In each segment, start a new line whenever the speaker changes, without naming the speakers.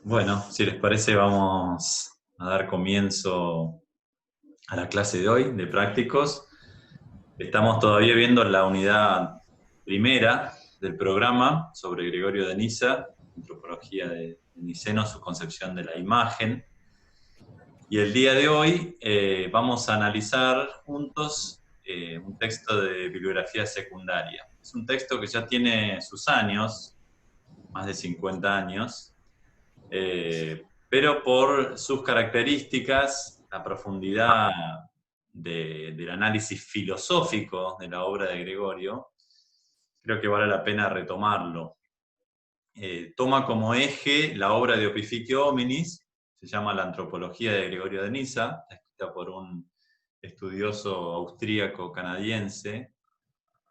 Bueno, si les parece, vamos a dar comienzo a la clase de hoy de prácticos. Estamos todavía viendo la unidad primera del programa sobre Gregorio de Niza, antropología de Niceno, su concepción de la imagen. Y el día de hoy vamos a analizar juntos un texto de bibliografía secundaria. Es un texto que ya tiene sus años, más de 50 años, pero por sus características, la profundidad del análisis filosófico de la obra de Gregorio, creo que vale la pena retomarlo. Toma como eje la obra de Opificio Hominis, se llama La antropología de Gregorio de Niza, escrita por un estudioso austríaco-canadiense,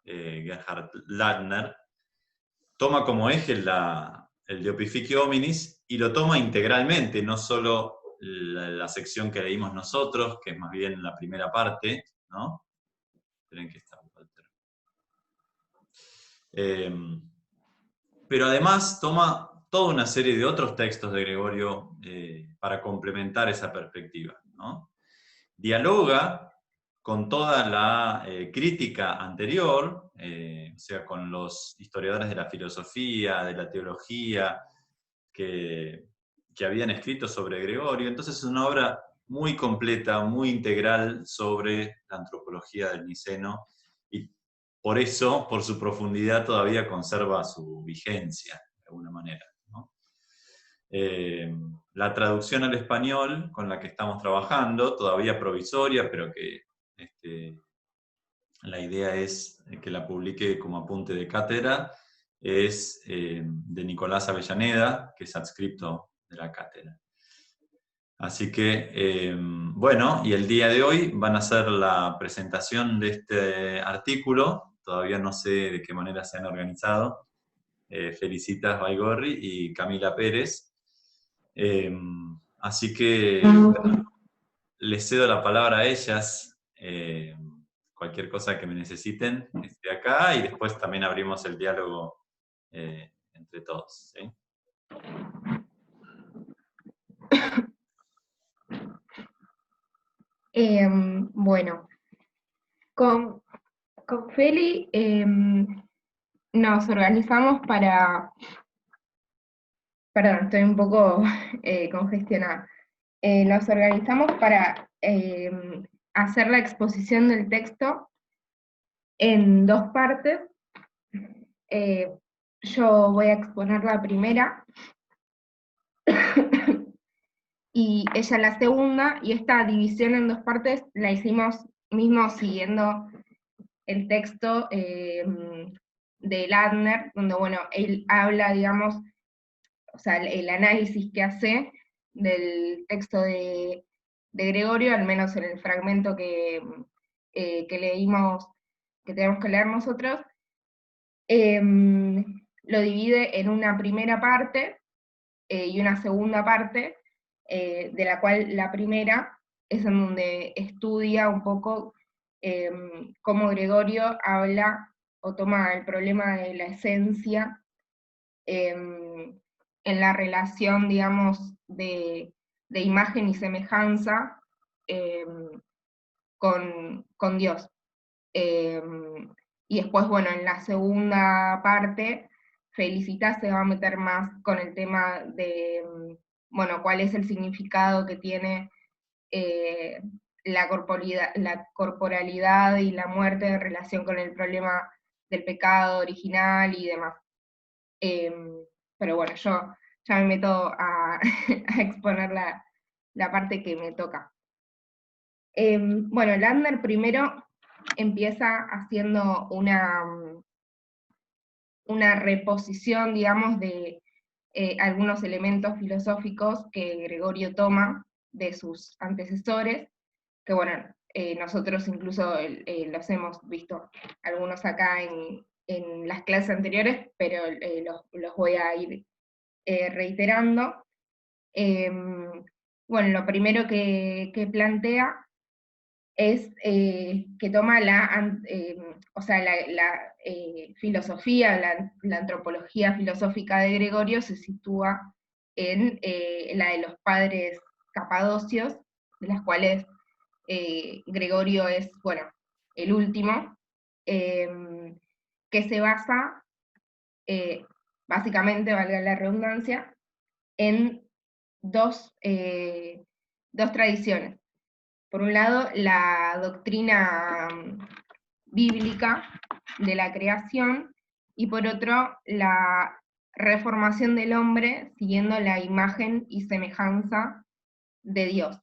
Gerhard Ladner. Toma como eje el de Opificio Hominis y lo toma integralmente, no solo la sección que leímos nosotros, que es más bien la primera parte, ¿no? Esperen que está Walter. Pero además toma toda una serie de otros textos de Gregorio para complementar esa perspectiva, ¿no? Dialoga con toda la crítica anterior, o sea, con los historiadores de la filosofía, de la teología, que habían escrito sobre Gregorio. Entonces es una obra muy completa, muy integral sobre la antropología del Niceno, y por eso, por su profundidad, todavía conserva su vigencia, de alguna manera, ¿no? La traducción al español con la que estamos trabajando, todavía provisoria, pero que la idea es que la publique como apunte de cátedra, es de Nicolás Avellaneda, que es adscripto de la cátedra. Así que, bueno, y el día de hoy van a hacer la presentación de este artículo, todavía no sé de qué manera se han organizado, Felicitas Baigorri y Camila Pérez. Así que, bueno, les cedo la palabra a ellas. Cualquier cosa que me necesiten, estoy acá, y después también abrimos el diálogo entre todos, ¿sí?
Bueno, con, con Feli nos organizamos perdón, estoy un poco congestionada. Nos organizamos para hacer la exposición del texto en dos partes. Eh, yo voy a exponer la primera y ella la segunda, y esta división en dos partes la hicimos mismo siguiendo el texto de Ladner, donde, bueno, él habla, digamos, o sea, el análisis que hace del texto de Gregorio, al menos en el fragmento que leímos, que tenemos que leer nosotros, lo divide en una primera parte y una segunda parte, de la cual la primera es en donde estudia un poco cómo Gregorio habla o toma el problema de la esencia en la relación, digamos, de imagen y semejanza con Dios. Y después, bueno, en la segunda parte, Felicitas se va a meter más con el tema de, bueno, cuál es el significado que tiene eh, la corporalidad y la muerte en relación con el problema del pecado original y demás. Pero bueno, yo ya me meto a, a exponer la parte que me toca. Bueno, Landner primero empieza haciendo una reposición, digamos, de algunos elementos filosóficos que Gregorio toma de sus antecesores, que bueno, nosotros incluso los hemos visto algunos acá en las clases anteriores, pero los voy a ir reiterando. Bueno, lo primero que plantea es que toma o sea, la filosofía, la antropología filosófica de Gregorio se sitúa en la de los padres capadocios, de las cuales Gregorio es, bueno, el último, que se basa, básicamente, valga la redundancia, en dos tradiciones. Por un lado, la doctrina bíblica de la creación, y por otro, la reformación del hombre siguiendo la imagen y semejanza de Dios.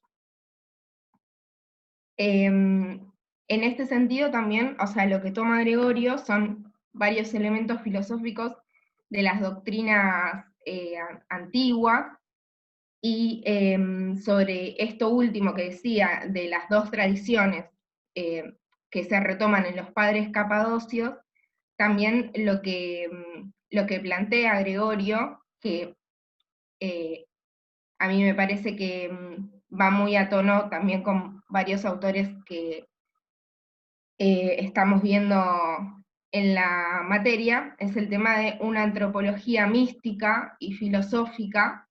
En este sentido también, o sea, lo que toma Gregorio son varios elementos filosóficos de las doctrinas antiguas, y sobre esto último que decía, de las dos tradiciones que se retoman en los padres capadocios, también lo que plantea Gregorio, que a mí me parece que va muy a tono también con varios autores que estamos viendo en la materia, es el tema de una antropología mística y filosófica,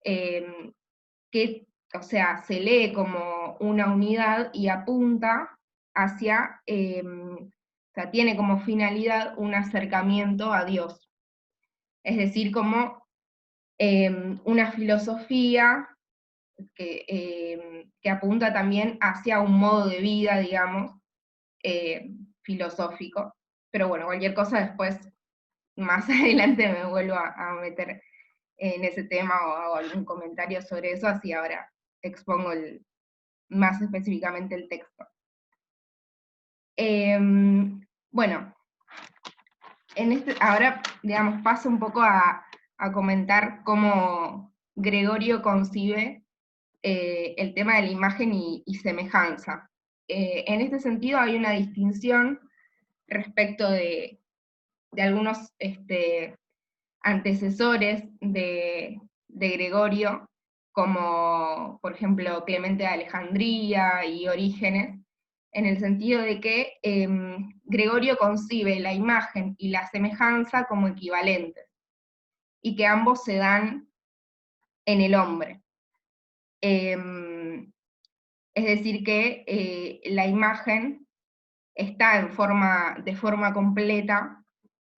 que, o sea, se lee como una unidad y apunta hacia, o sea, tiene como finalidad un acercamiento a Dios. Es decir, como una filosofía que apunta también hacia un modo de vida, digamos, filosófico. Pero bueno, cualquier cosa después, más adelante me vuelvo a meter en ese tema o hago algún comentario sobre eso, así ahora expongo más específicamente el texto. Bueno, ahora, digamos, paso un poco a comentar cómo Gregorio concibe el tema de la imagen y semejanza. En este sentido hay una distinción respecto de algunos antecesores de Gregorio, como por ejemplo Clemente de Alejandría y Orígenes, en el sentido de que Gregorio concibe la imagen y la semejanza como equivalentes, y que ambos se dan en el hombre. Es decir, que la imagen está de forma completa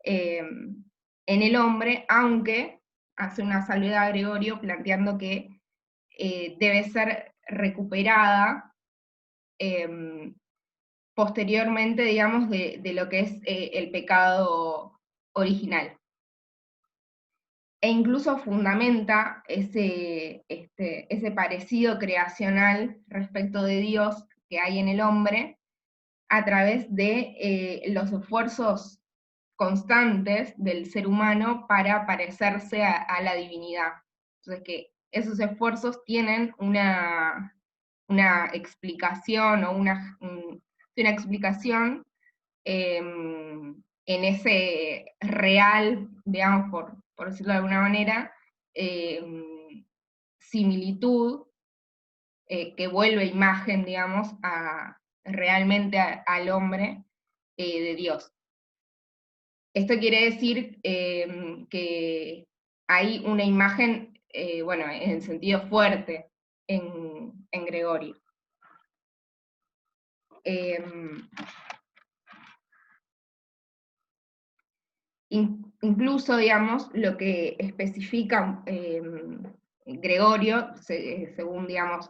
en el hombre, aunque hace una salvedad a Gregorio planteando que debe ser recuperada posteriormente, digamos, de lo que es el pecado original. E incluso fundamenta ese parecido creacional respecto de Dios que hay en el hombre a través de los esfuerzos constantes del ser humano para parecerse a la divinidad. Entonces, que esos esfuerzos tienen una explicación o una explicación en ese real, digamos, por decirlo de alguna manera, similitud que vuelve imagen, digamos, realmente al hombre de Dios. Esto quiere decir que hay una imagen, bueno, en el sentido fuerte en Gregorio. Incluso, digamos, lo que especifica Gregorio, según, digamos,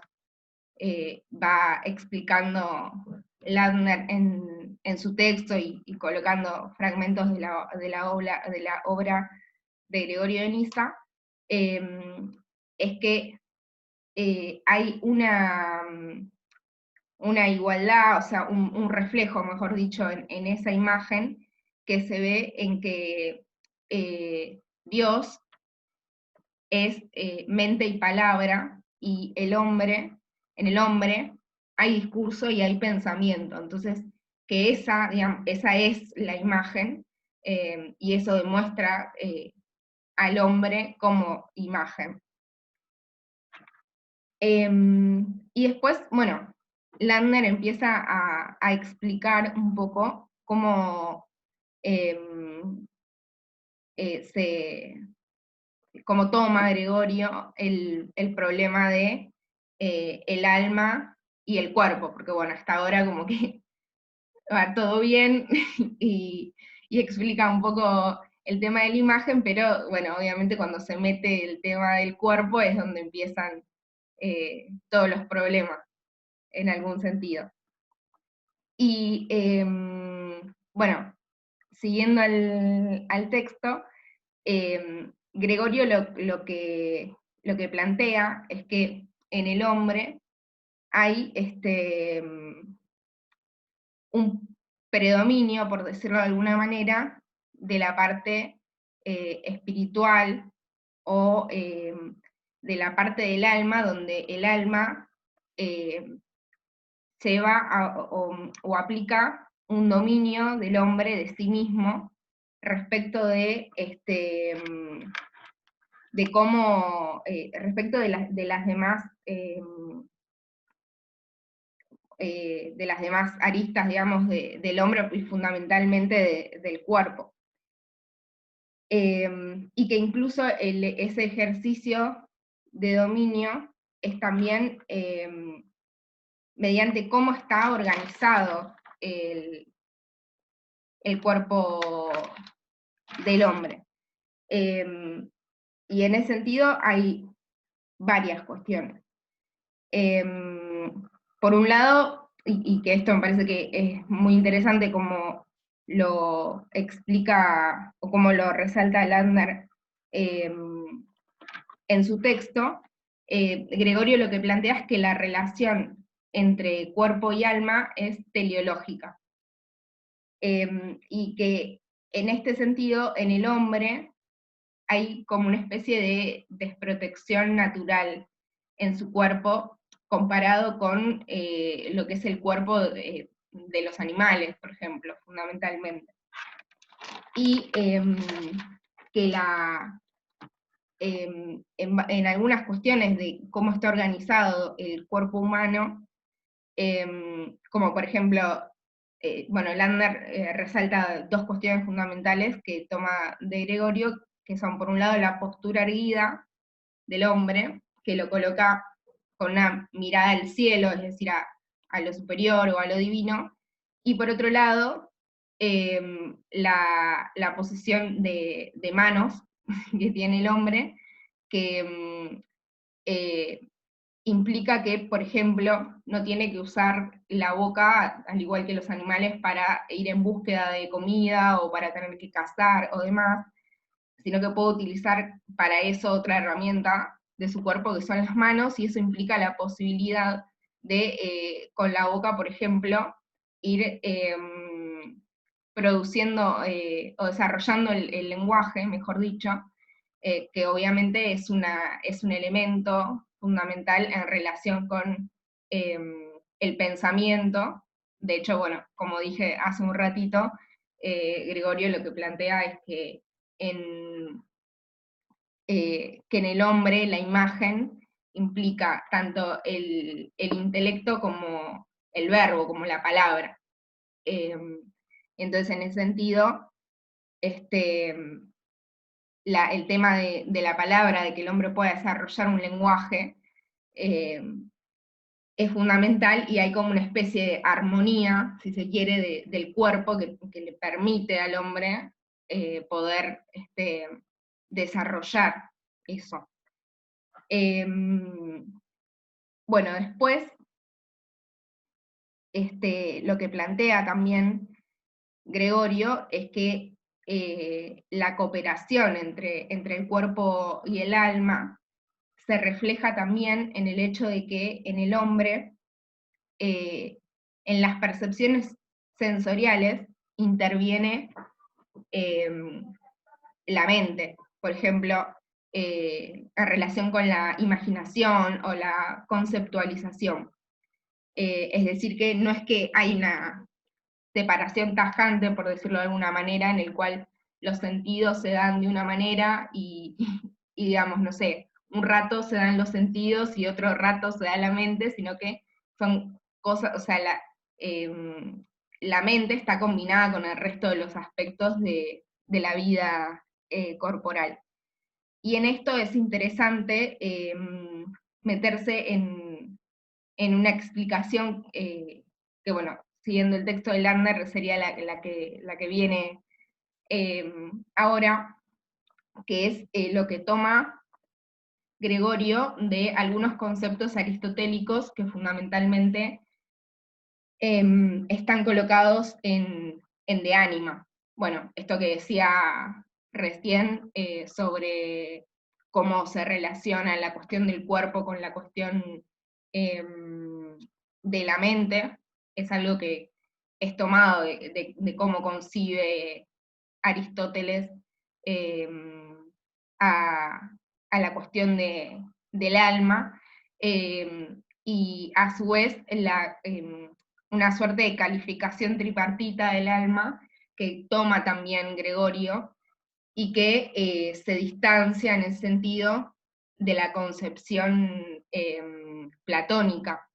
va explicando Ladner en su texto y colocando fragmentos de la obra de Gregorio de Niza, es que hay una igualdad, o sea, un reflejo, mejor dicho, en esa imagen, que se ve en que Dios es mente y palabra, y en el hombre hay discurso y hay pensamiento. Entonces, que esa, digamos, esa es la imagen, y eso demuestra al hombre como imagen. Y después, bueno, Landner empieza a explicar un poco cómo se cómo toma Gregorio el problema de el alma y el cuerpo, porque bueno, hasta ahora como que va todo bien y explica un poco el tema de la imagen, pero bueno, obviamente cuando se mete el tema del cuerpo es donde empiezan todos los problemas, en algún sentido. Y bueno, siguiendo al texto, Gregorio lo que plantea es que en el hombre hay un predominio, por decirlo de alguna manera, de la parte espiritual o de la parte del alma, donde el alma lleva o aplica un dominio del hombre de sí mismo respecto de cómo, respecto de las demás de las demás aristas, digamos, del hombre y fundamentalmente del cuerpo. Y que incluso ese ejercicio de dominio es también mediante cómo está organizado el cuerpo del hombre. Y en ese sentido hay varias cuestiones. Por un lado, y que esto me parece que es muy interesante como lo explica o como lo resalta Landner en su texto, Gregorio lo que plantea es que la relación entre cuerpo y alma es teleológica. Y que en este sentido, en el hombre, hay como una especie de desprotección natural en su cuerpo comparado con lo que es el cuerpo de los animales, por ejemplo, fundamentalmente. Y que en algunas cuestiones de cómo está organizado el cuerpo humano, como por ejemplo, bueno, Landner resalta dos cuestiones fundamentales que toma de Gregorio, que son por un lado la postura erguida del hombre, que lo coloca con una mirada al cielo, es decir, a lo superior o a lo divino, y por otro lado, la posición de manos que tiene el hombre, que implica que, por ejemplo, no tiene que usar la boca, al igual que los animales, para ir en búsqueda de comida o para tener que cazar o demás, sino que puede utilizar para eso otra herramienta de su cuerpo que son las manos, y eso implica la posibilidad de, con la boca, por ejemplo, ir produciendo o desarrollando el lenguaje, mejor dicho, que obviamente es un elemento fundamental en relación con el pensamiento. De hecho, bueno, como dije hace un ratito, Gregorio lo que plantea es en, que en el hombre la imagen implica tanto el intelecto como el verbo, como la palabra. Entonces, en ese sentido, el tema de la palabra, de que el hombre pueda desarrollar un lenguaje, es fundamental, y hay como una especie de armonía, si se quiere, del cuerpo que le permite al hombre poder desarrollar eso. Bueno, después, lo que plantea también Gregorio es que la cooperación entre el cuerpo y el alma se refleja también en el hecho de que en el hombre, en las percepciones sensoriales, interviene la mente, por ejemplo, en relación con la imaginación o la conceptualización. Es decir, que no es que hay una separación tajante, por decirlo de alguna manera, en el cual los sentidos se dan de una manera y digamos, no sé, un rato se dan los sentidos y otro rato se da la mente, sino que son cosas, o sea, la mente está combinada con el resto de los aspectos de la vida corporal. Y en esto es interesante meterse en una explicación que, bueno, siguiendo el texto de Lerner, sería la que viene ahora, que es lo que toma Gregorio de algunos conceptos aristotélicos que fundamentalmente están colocados en de ánima. Bueno, esto que decía recién sobre cómo se relaciona la cuestión del cuerpo con la cuestión de la mente, es algo que es tomado de cómo concibe Aristóteles eh, a la cuestión del alma, y a su vez una suerte de calificación tripartita del alma que toma también Gregorio y que se distancia en el sentido de la concepción platónica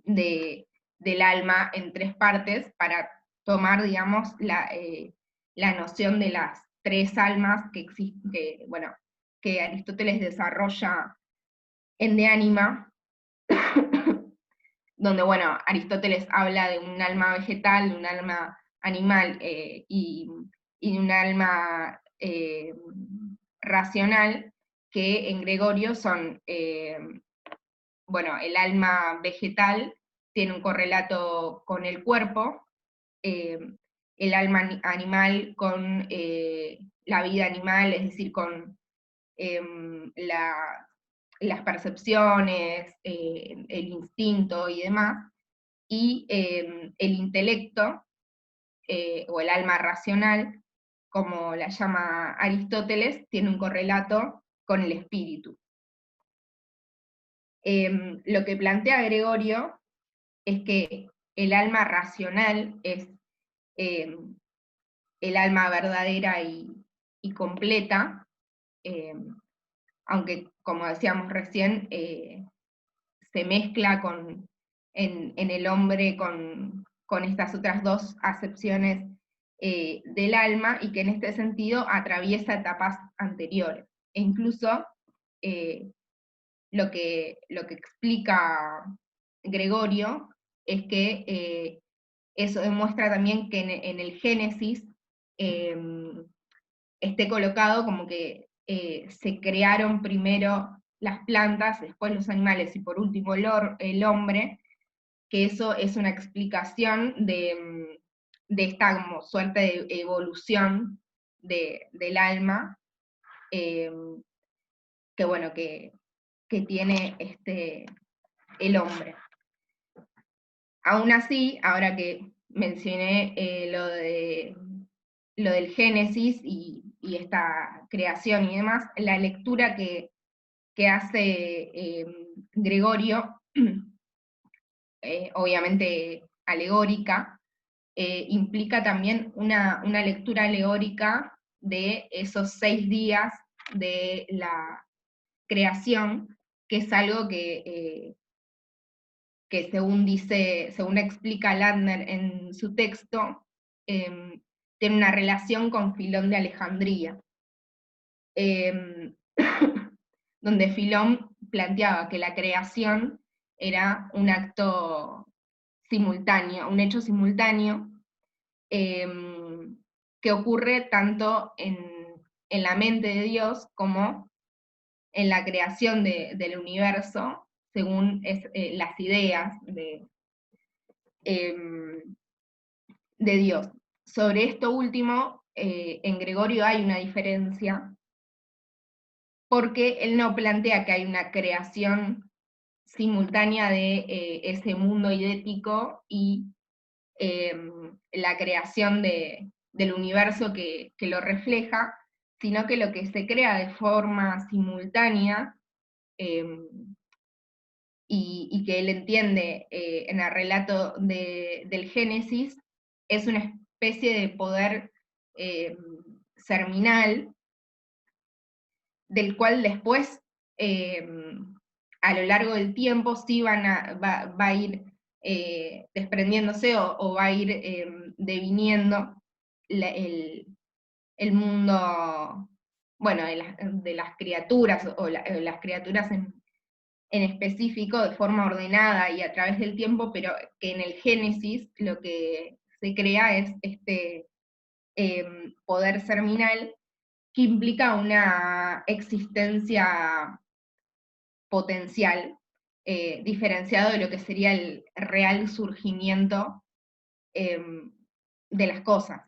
del alma en tres partes para tomar, digamos, la noción de las tres almas que existen, que Aristóteles desarrolla en De Anima, donde, bueno, Aristóteles habla de un alma vegetal, de un alma animal y de un alma racional, que en Gregorio son, bueno, el alma vegetal tiene un correlato con el cuerpo, el alma animal con la vida animal, es decir, con las percepciones, el instinto y demás, y el intelecto, o el alma racional, como la llama Aristóteles, tiene un correlato con el espíritu. Lo que plantea Gregorio es que el alma racional es el alma verdadera y completa, aunque como decíamos recién, se mezcla en el hombre con estas otras dos acepciones del alma, y que en este sentido atraviesa etapas anteriores. E incluso lo que explica Gregorio es que eso demuestra también que en el Génesis esté colocado como que se crearon primero las plantas, después los animales y por último el hombre, que eso es una explicación de esta como suerte de evolución del alma, que bueno, que tiene el hombre. Aún así, ahora que mencioné lo del Génesis y esta creación y demás, la lectura que hace Gregorio, obviamente alegórica, implica también una lectura alegórica de esos 6 días de la creación, que es algo que según explica Ladner en su texto, tiene una relación con Filón de Alejandría, donde Filón planteaba que la creación era un acto simultáneo, un hecho simultáneo, que ocurre tanto en la mente de Dios como en la creación del universo, según las ideas de Dios. Sobre esto último, en Gregorio hay una diferencia, porque él no plantea que hay una creación simultánea de ese mundo idético y la creación del universo que lo refleja, sino que lo que se crea de forma simultánea, y que él entiende en el relato del Génesis, es una especie de poder serminal, del cual después, a lo largo del tiempo, sí va a ir desprendiéndose o va a ir deviniendo el mundo bueno, de las criaturas, o las criaturas en específico, de forma ordenada y a través del tiempo, pero que en el Génesis lo que se crea es este poder seminal que implica una existencia potencial, diferenciado de lo que sería el real surgimiento eh, de las cosas.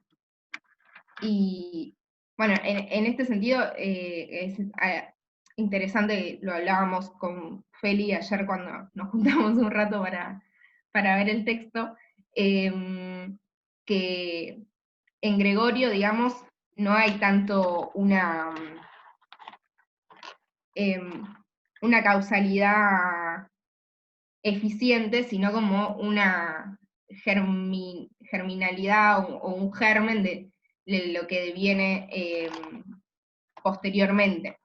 Y bueno, en este sentido es interesante, lo hablábamos con Feli ayer cuando nos juntamos un rato para ver el texto, que en Gregorio, digamos, no hay tanto una causalidad eficiente, sino como una germinalidad o un germen de lo que deviene posteriormente.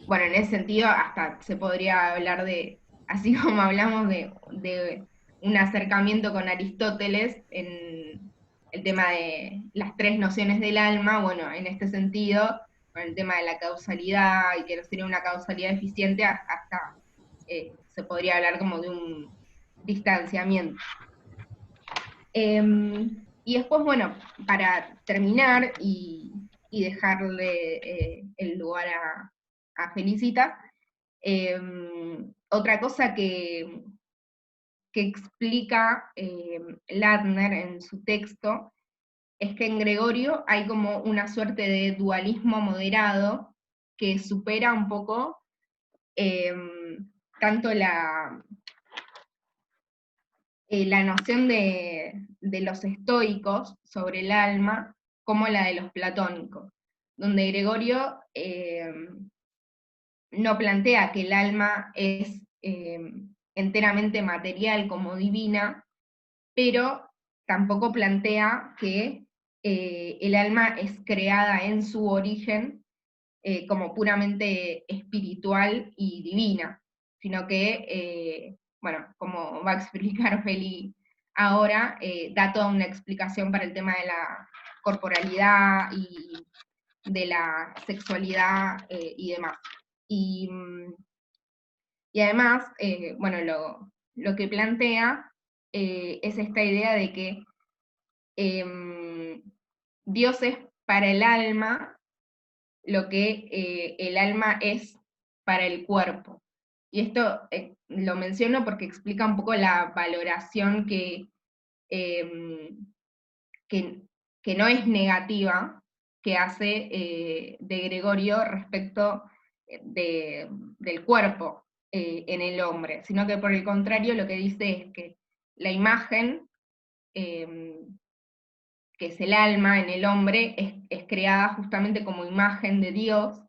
Bueno, en ese sentido hasta se podría hablar de, así como hablamos de un acercamiento con Aristóteles en el tema de las tres nociones del alma, bueno, en este sentido, con el tema de la causalidad y que no sería una causalidad eficiente, hasta se podría hablar como de un distanciamiento. Y después, bueno, para terminar y dejarle el lugar a Felicita, otra cosa que explica Ladner en su texto es que en Gregorio hay como una suerte de dualismo moderado que supera un poco tanto la noción de los estoicos sobre el alma como la de los platónicos, donde Gregorio no plantea que el alma es enteramente material como divina, pero tampoco plantea que el alma es creada en su origen como puramente espiritual y divina, sino que, bueno, como va a explicar Feli ahora, da toda una explicación para el tema de la corporalidad y de la sexualidad y demás. Y, y además, bueno, lo que plantea es esta idea de que Dios es para el alma lo que el alma es para el cuerpo. Y esto lo menciono porque explica un poco la valoración eh, que, que no es negativa que hace de Gregorio respecto del cuerpo en el hombre, sino que por el contrario lo que dice es que la imagen eh, que es el alma en el hombre, es creada justamente como imagen de Dios,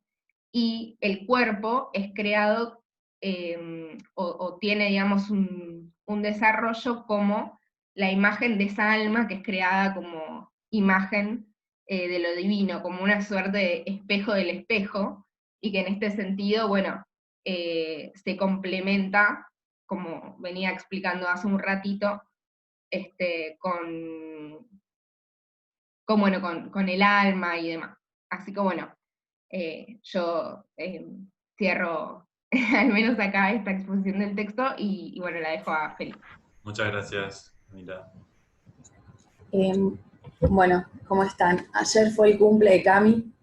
y el cuerpo es creado o tiene, digamos, un desarrollo como la imagen de esa alma que es creada como imagen de lo divino, como una suerte de espejo del espejo, y que en este sentido, bueno, se complementa, como venía explicando hace un ratito, bueno, con el alma y demás. Así que bueno, yo cierro al menos acá esta exposición del texto y bueno, la dejo a Felipe.
Muchas gracias, Mira.
Bueno, ¿cómo están? Ayer fue el cumple de Cami.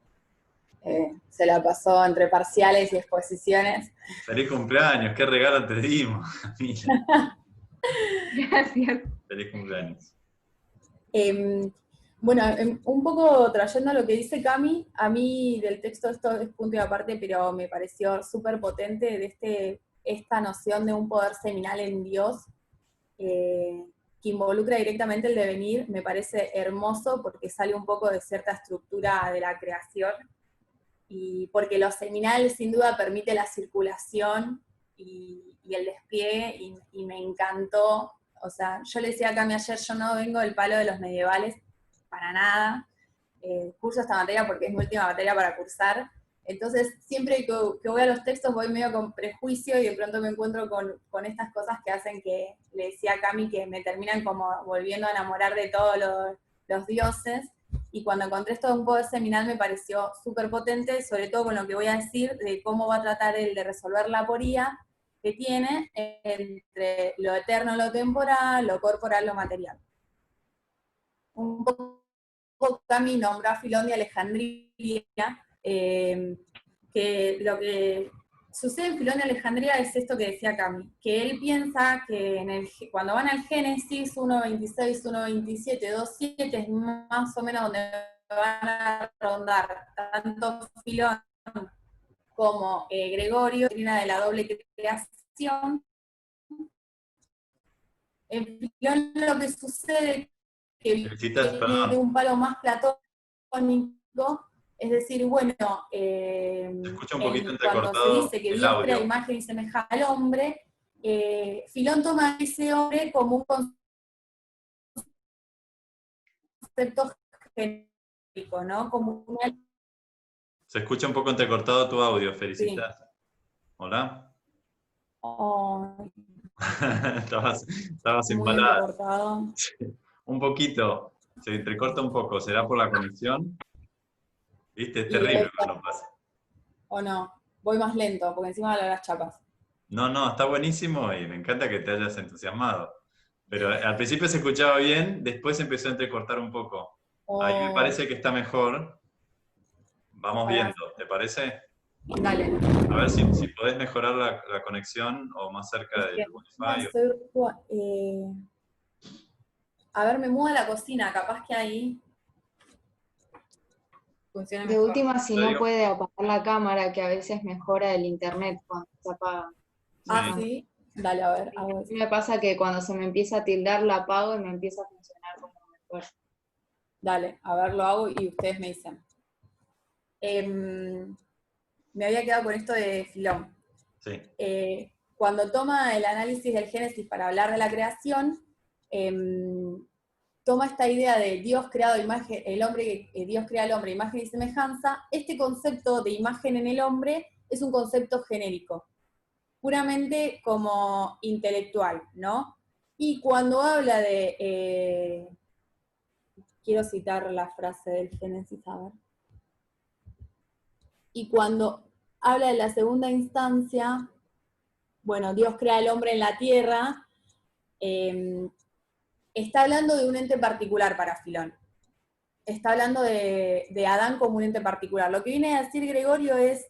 Se la pasó entre parciales y exposiciones.
Feliz cumpleaños, qué regalo te dimos, Mira.
Gracias.
Feliz cumpleaños.
Bueno, un poco trayendo lo que dice Cami, a mí del texto esto es punto y aparte, pero me pareció súper potente de esta noción de un poder seminal en Dios, que involucra directamente el devenir. Me parece hermoso porque sale un poco de cierta estructura de la creación, y porque lo seminal sin duda permite la circulación y el despliegue, y me encantó. O sea, yo le decía a Cami ayer, yo no vengo del palo de los medievales, para nada. Curso esta materia porque es mi última materia para cursar. Entonces, siempre que voy a los textos voy medio con prejuicio y de pronto me encuentro con estas cosas que hacen que, le decía a Cami, que me terminan como volviendo a enamorar de todos los dioses. Y cuando encontré esto de un poder seminal me pareció súper potente, sobre todo con lo que voy a decir de cómo va a tratar él de resolver la aporía que tiene entre lo eterno, lo temporal, lo corporal, lo material. Un poco Cami nombró a Filón de Alejandría, que lo que sucede en Filón de Alejandría es esto que decía Cami, que él piensa que cuando van al Génesis 1.26, 1.27, 2.7 es más o menos donde van a rondar tanto Filón como Gregorio, doctrina de la doble creación. En Filón lo que sucede que viene de un palo más platónico, es decir, bueno,
escucha un poquito
cuando se
entrecortado
dice que
el
Dios crea
audio.
imagen y semejanza al hombre, Filón toma a ese hombre como un concepto genérico, ¿no? Como una...
Se escucha un poco entrecortado tu audio,
Sí.
Felicitas. ¿Hola?
Oh,
Estabas
muy
embalada.
entrecortado.
Un poquito. Se entrecorta un poco. ¿Será por la conexión? ¿Viste? Es
Y
terrible cuando pasa.
o no, voy más lento, porque encima de las chapas.
No, no, está buenísimo y me encanta que te hayas entusiasmado. Pero al principio se escuchaba bien, después empezó a entrecortar un poco. Ahí me
Oh,
parece que está mejor. Vamos
para,
viendo, ¿te parece?
dale.
A ver si podés mejorar la conexión o más cerca
Es
del
que
Wi-Fi.
a ver, me muevo a la cocina, capaz que ahí funciona
De
mejor.
última, si
Te
no
digo,
puede apagar la cámara, que a veces mejora el internet cuando se apaga la
Ah,
sí.
cámara.
sí, dale, a ver,
A
hago
mí
eso.
me pasa que cuando se me empieza a tildar la apago y me empieza a funcionar como mejor.
Dale, a ver, lo hago y ustedes me dicen. Me había quedado con esto de Filón.
Sí.
Cuando toma el análisis del Génesis para hablar de la creación, toma esta idea de Dios creado imagen, el hombre, Dios crea al hombre imagen y semejanza. Este concepto de imagen en el hombre es un concepto genérico, puramente como intelectual, ¿no? Y cuando habla de, quiero citar la frase del Génesis, a ver. Y cuando habla de la segunda instancia, bueno, Dios crea al hombre en la tierra, está hablando de un ente particular para Filón. Está hablando de Adán como un ente particular. Lo que viene a decir Gregorio es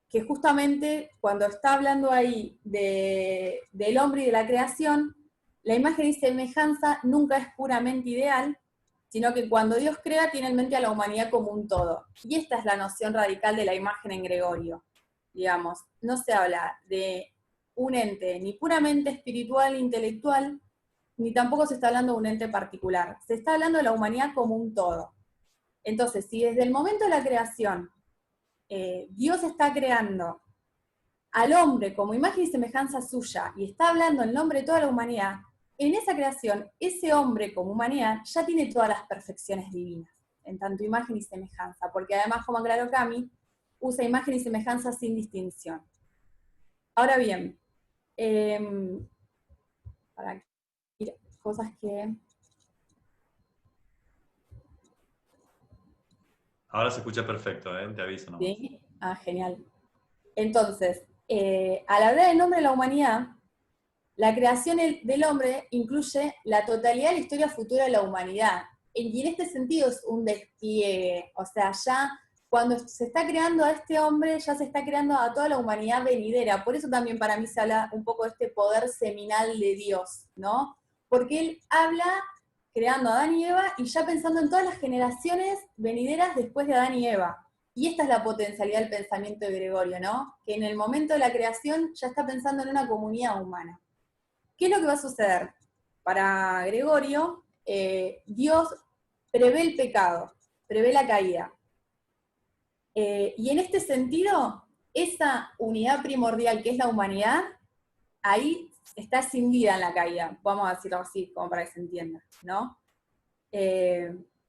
que justamente cuando está hablando ahí del hombre y de la creación, la imagen y semejanza nunca es puramente ideal, sino que cuando Dios crea tiene en mente a la humanidad como un todo. Y esta es la noción radical de la imagen en Gregorio. Digamos, no se habla de un ente ni puramente espiritual ni intelectual, ni tampoco se está hablando de un ente particular. Se está hablando de la humanidad como un todo. Entonces, si desde el momento de la creación Dios está creando al hombre como imagen y semejanza suya y está hablando en nombre de toda la humanidad, en esa creación, ese hombre como humanidad ya tiene todas las perfecciones divinas, en tanto imagen y semejanza, porque además, como aclaró Cami, usa imagen y semejanza sin distinción. Ahora bien, para cosas que...
Ahora se escucha perfecto, ¿eh? Te aviso nomás.
¿Sí? Ah, genial. Entonces, al hablar del nombre de la humanidad, la creación del hombre incluye la totalidad de la historia futura de la humanidad. Y en este sentido es un despliegue. O sea, ya cuando se está creando a este hombre, ya se está creando a toda la humanidad venidera. Por eso también para mí se habla un poco de este poder seminal de Dios, ¿no? Porque él habla creando a Adán y Eva y ya pensando en todas las generaciones venideras después de Adán y Eva. Y esta es la potencialidad del pensamiento de Gregorio, ¿no? Que en el momento de la creación ya está pensando en una comunidad humana. ¿Qué es lo que va a suceder? Para Gregorio, Dios prevé el pecado, prevé la caída. Y en este sentido, esa unidad primordial que es la humanidad, ahí está escindida en la caída, vamos a decirlo así, como para que se entienda, ¿no?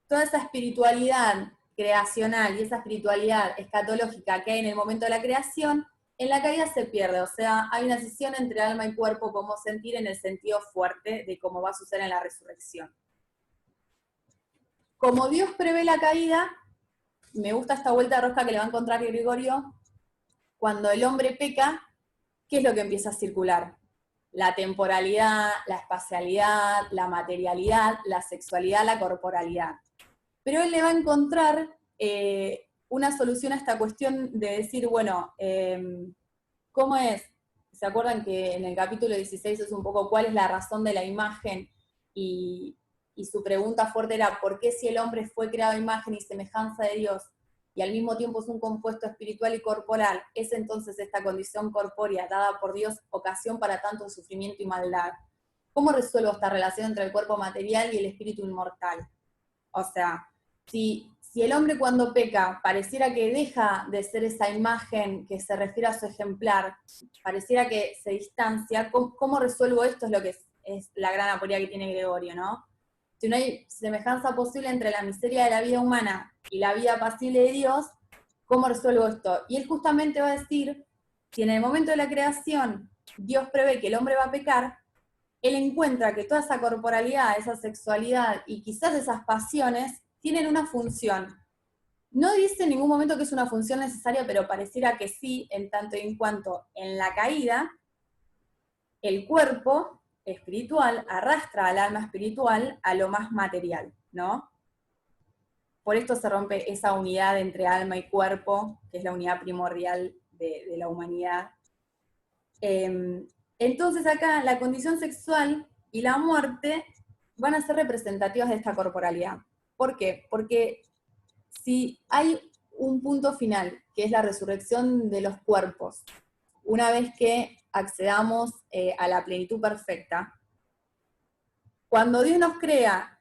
Toda esa espiritualidad creacional y esa espiritualidad escatológica que hay en el momento de la creación, en la caída se pierde, o sea, hay una escisión entre alma y cuerpo como sentir en el sentido fuerte de cómo va a suceder en la resurrección. como Dios prevé la caída, me gusta esta vuelta de rosca que le va a encontrar Gregorio, cuando el hombre peca, ¿qué es lo que empieza a circular? La temporalidad, la espacialidad, la materialidad, la sexualidad, la corporalidad. Pero él le va a encontrar una solución a esta cuestión de decir, bueno, ¿cómo es? ¿Se acuerdan que en el capítulo 16 es un poco cuál es la razón de la imagen? Y su pregunta fuerte era, ¿por qué si el hombre fue creado a imagen y semejanza de Dios y al mismo tiempo es un compuesto espiritual y corporal, es entonces esta condición corpórea dada por Dios ocasión para tanto sufrimiento y maldad? ¿Cómo resuelvo esta relación entre el cuerpo material y el espíritu inmortal? O sea, si el hombre cuando peca pareciera que deja de ser esa imagen que se refiere a su ejemplar, pareciera que se distancia, ¿cómo resuelvo esto? Es lo que es la gran aporía que tiene Gregorio, ¿no? Si no hay semejanza posible entre la miseria de la vida humana y la vida apacible de Dios, ¿cómo resuelvo esto? Y él justamente va a decir, si en el momento de la creación Dios prevé que el hombre va a pecar, él encuentra que toda esa corporalidad, esa sexualidad y quizás esas pasiones tienen una función. No dice en ningún momento que es una función necesaria, pero pareciera que sí, en tanto y en cuanto en la caída, el cuerpo espiritual arrastra al alma espiritual a lo más material, ¿no? Por esto se rompe esa unidad entre alma y cuerpo, que es la unidad primordial de la humanidad. Entonces acá la condición sexual y la muerte van a ser representativas de esta corporalidad. ¿Por qué? Porque si hay un punto final, que es la resurrección de los cuerpos, una vez que accedamos a la plenitud perfecta, cuando Dios nos crea,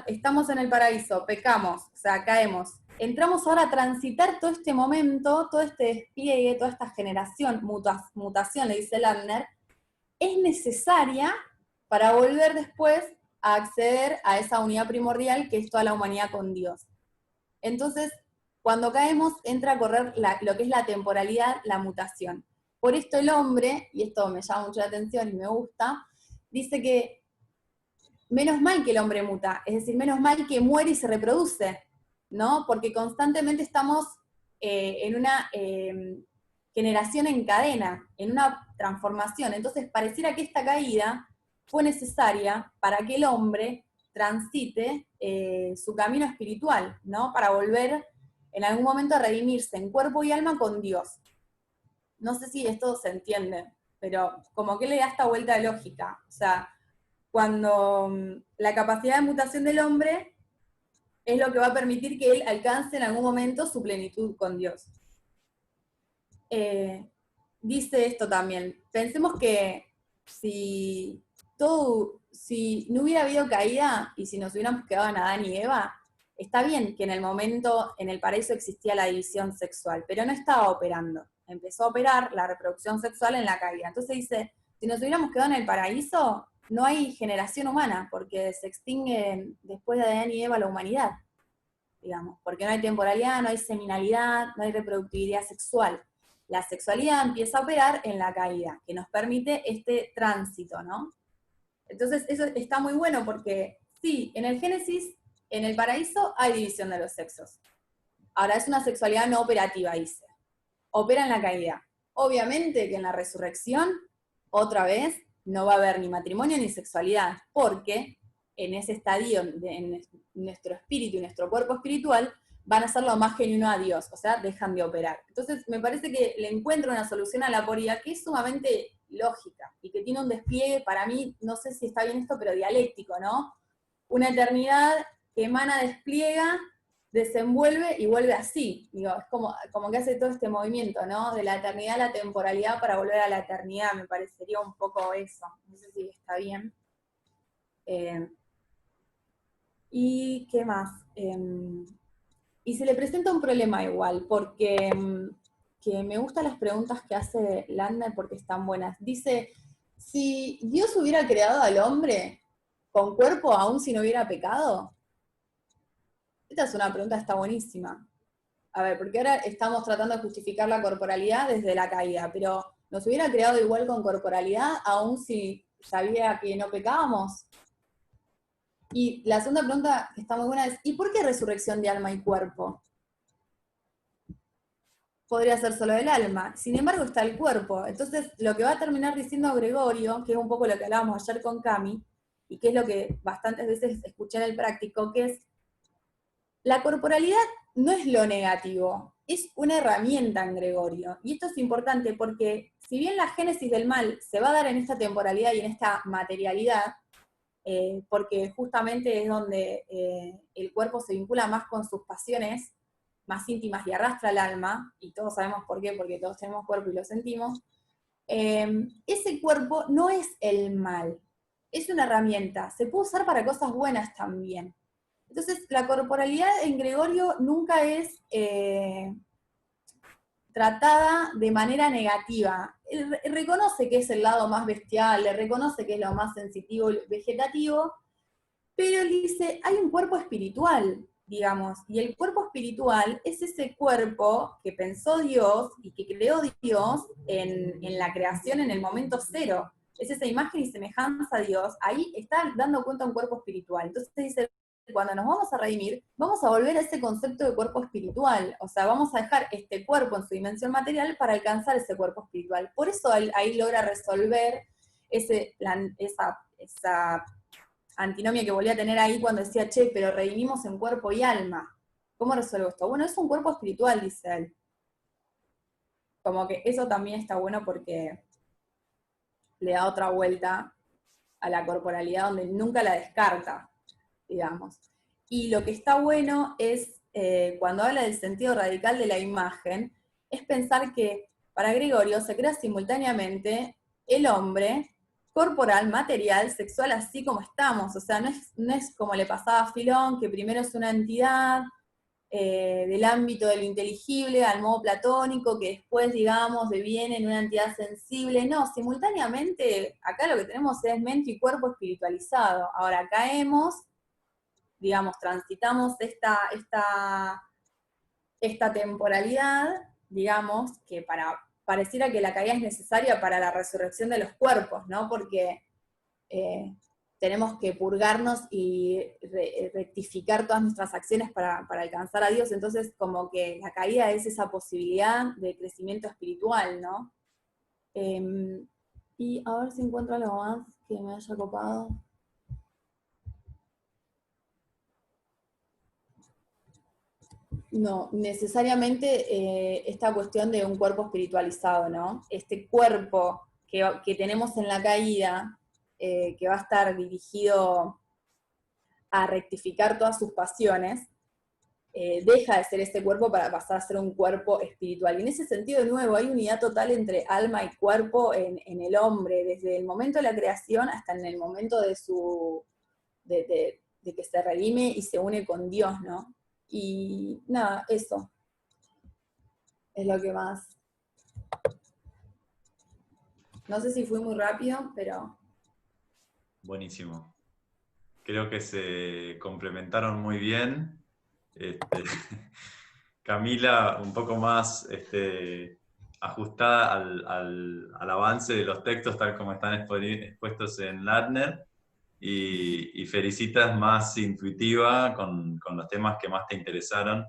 estamos en el paraíso, pecamos, o sea, caemos, entramos ahora a transitar todo este momento, todo este despliegue, toda esta generación, mutación, le dice Lerner, es necesaria para volver después a acceder a esa unidad primordial que es toda la humanidad con Dios. Entonces, cuando caemos, entra a correr lo que es la temporalidad, la mutación. Por esto el hombre, y esto me llama mucho la atención y me gusta, dice que menos mal que el hombre muta, es decir, menos mal que muere y se reproduce, ¿no? Porque constantemente estamos en una generación en cadena, en una transformación. Entonces, pareciera que esta caída fue necesaria para que el hombre transite su camino espiritual, ¿no? Para volver en algún momento a redimirse en cuerpo y alma con Dios. No sé si esto se entiende, pero como que le da esta vuelta de lógica. O sea, cuando la capacidad de mutación del hombre es lo que va a permitir que él alcance en algún momento su plenitud con Dios. Dice esto también, pensemos que si no hubiera habido caída y si nos hubiéramos quedado en Adán y Eva, está bien que en el momento en el paraíso existía la división sexual, pero no estaba operando. Empezó a operar la reproducción sexual en la caída. Entonces dice, si nos hubiéramos quedado en el paraíso, no hay generación humana, porque se extingue después de Adán y Eva la humanidad, digamos, porque no hay temporalidad, no hay seminalidad, no hay reproductibilidad sexual. La sexualidad empieza a operar en la caída, que nos permite este tránsito, ¿no? Entonces eso está muy bueno porque, sí, en el Génesis, en el paraíso, hay división de los sexos. Ahora, es una sexualidad no operativa, dice. Opera en la caída. Obviamente que en la resurrección, otra vez, no va a haber ni matrimonio ni sexualidad, porque en ese estadio, en nuestro espíritu y nuestro cuerpo espiritual, van a ser lo más genuino a Dios, o sea, dejan de operar. Entonces, me parece que le encuentro una solución a la aporía que es sumamente lógica y que tiene un despliegue, para mí, no sé si está bien esto, pero dialéctico, ¿no? Una eternidad que emana, despliega, desenvuelve y vuelve así. Digo, es como que hace todo este movimiento, ¿no? De la eternidad a la temporalidad para volver a la eternidad, me parecería un poco eso. No sé si está bien. ¿Y qué más? Y se le presenta un problema igual, porque que me gustan las preguntas que hace Landner porque están buenas. Dice, si Dios hubiera creado al hombre con cuerpo aún si no hubiera pecado. Esta es una pregunta que está buenísima. A ver, porque ahora estamos tratando de justificar la corporalidad desde la caída, pero ¿nos hubiera creado igual con corporalidad aún si sabía que no pecábamos? Y la segunda pregunta, que está muy buena, es, ¿y por qué resurrección de alma y cuerpo? Podría ser solo del alma, sin embargo está el cuerpo. Entonces, lo que va a terminar diciendo Gregorio, que es un poco lo que hablábamos ayer con Cami, y que es lo que bastantes veces escuché en el práctico, que es, la corporalidad no es lo negativo, es una herramienta en Gregorio. Y esto es importante porque, si bien la génesis del mal se va a dar en esta temporalidad y en esta materialidad, porque justamente es donde el cuerpo se vincula más con sus pasiones más íntimas y arrastra al alma, y todos sabemos por qué, porque todos tenemos cuerpo y lo sentimos, ese cuerpo no es el mal, es una herramienta, se puede usar para cosas buenas también. Entonces, la corporalidad en Gregorio nunca es tratada de manera negativa. Reconoce que es el lado más bestial, le reconoce que es lo más sensitivo y vegetativo, pero él dice, hay un cuerpo espiritual, digamos, y el cuerpo espiritual es ese cuerpo que pensó Dios y que creó Dios en la creación en el momento cero. Es esa imagen y semejanza a Dios, ahí está dando cuenta un cuerpo espiritual. Entonces dice, cuando nos vamos a redimir, vamos a volver a ese concepto de cuerpo espiritual, o sea, vamos a dejar este cuerpo en su dimensión material para alcanzar ese cuerpo espiritual. Por eso ahí logra resolver esa antinomia que volvía a tener ahí cuando decía, che, pero redimimos en cuerpo y alma. ¿Cómo resuelvo esto? Bueno, es un cuerpo espiritual, dice él. Como que eso también está bueno porque le da otra vuelta a la corporalidad donde nunca la descarta, digamos. Y lo que está bueno es, cuando habla del sentido radical de la imagen, es pensar que para Gregorio se crea simultáneamente el hombre, corporal, material, sexual, así como estamos. O sea, no es como le pasaba a Filón, que primero es una entidad del ámbito de lo inteligible al modo platónico, que después, digamos, deviene en una entidad sensible. No, simultáneamente, acá lo que tenemos es mente y cuerpo espiritualizado. Ahora caemos, digamos, transitamos esta temporalidad, digamos, que pareciera que la caída es necesaria para la resurrección de los cuerpos, ¿no? Porque tenemos que purgarnos y rectificar todas nuestras acciones para alcanzar a Dios, entonces como que la caída es esa posibilidad de crecimiento espiritual, ¿no? Y a ver si encuentro algo más que me haya copado. No, necesariamente esta cuestión de un cuerpo espiritualizado, ¿no? Este cuerpo que tenemos en la caída, que va a estar dirigido a rectificar todas sus pasiones, deja de ser este cuerpo para pasar a ser un cuerpo espiritual. Y en ese sentido, de nuevo, hay unidad total entre alma y cuerpo en el hombre, desde el momento de la creación hasta en el momento de que se redime y se une con Dios, ¿no? Y nada, eso es lo que más. No sé si fui muy rápido, pero...
Buenísimo. Creo que se complementaron muy bien. Camila, un poco más ajustada al avance de los textos, tal como están expuestos en Lerner, y Felicitas más intuitiva con los temas que más te interesaron.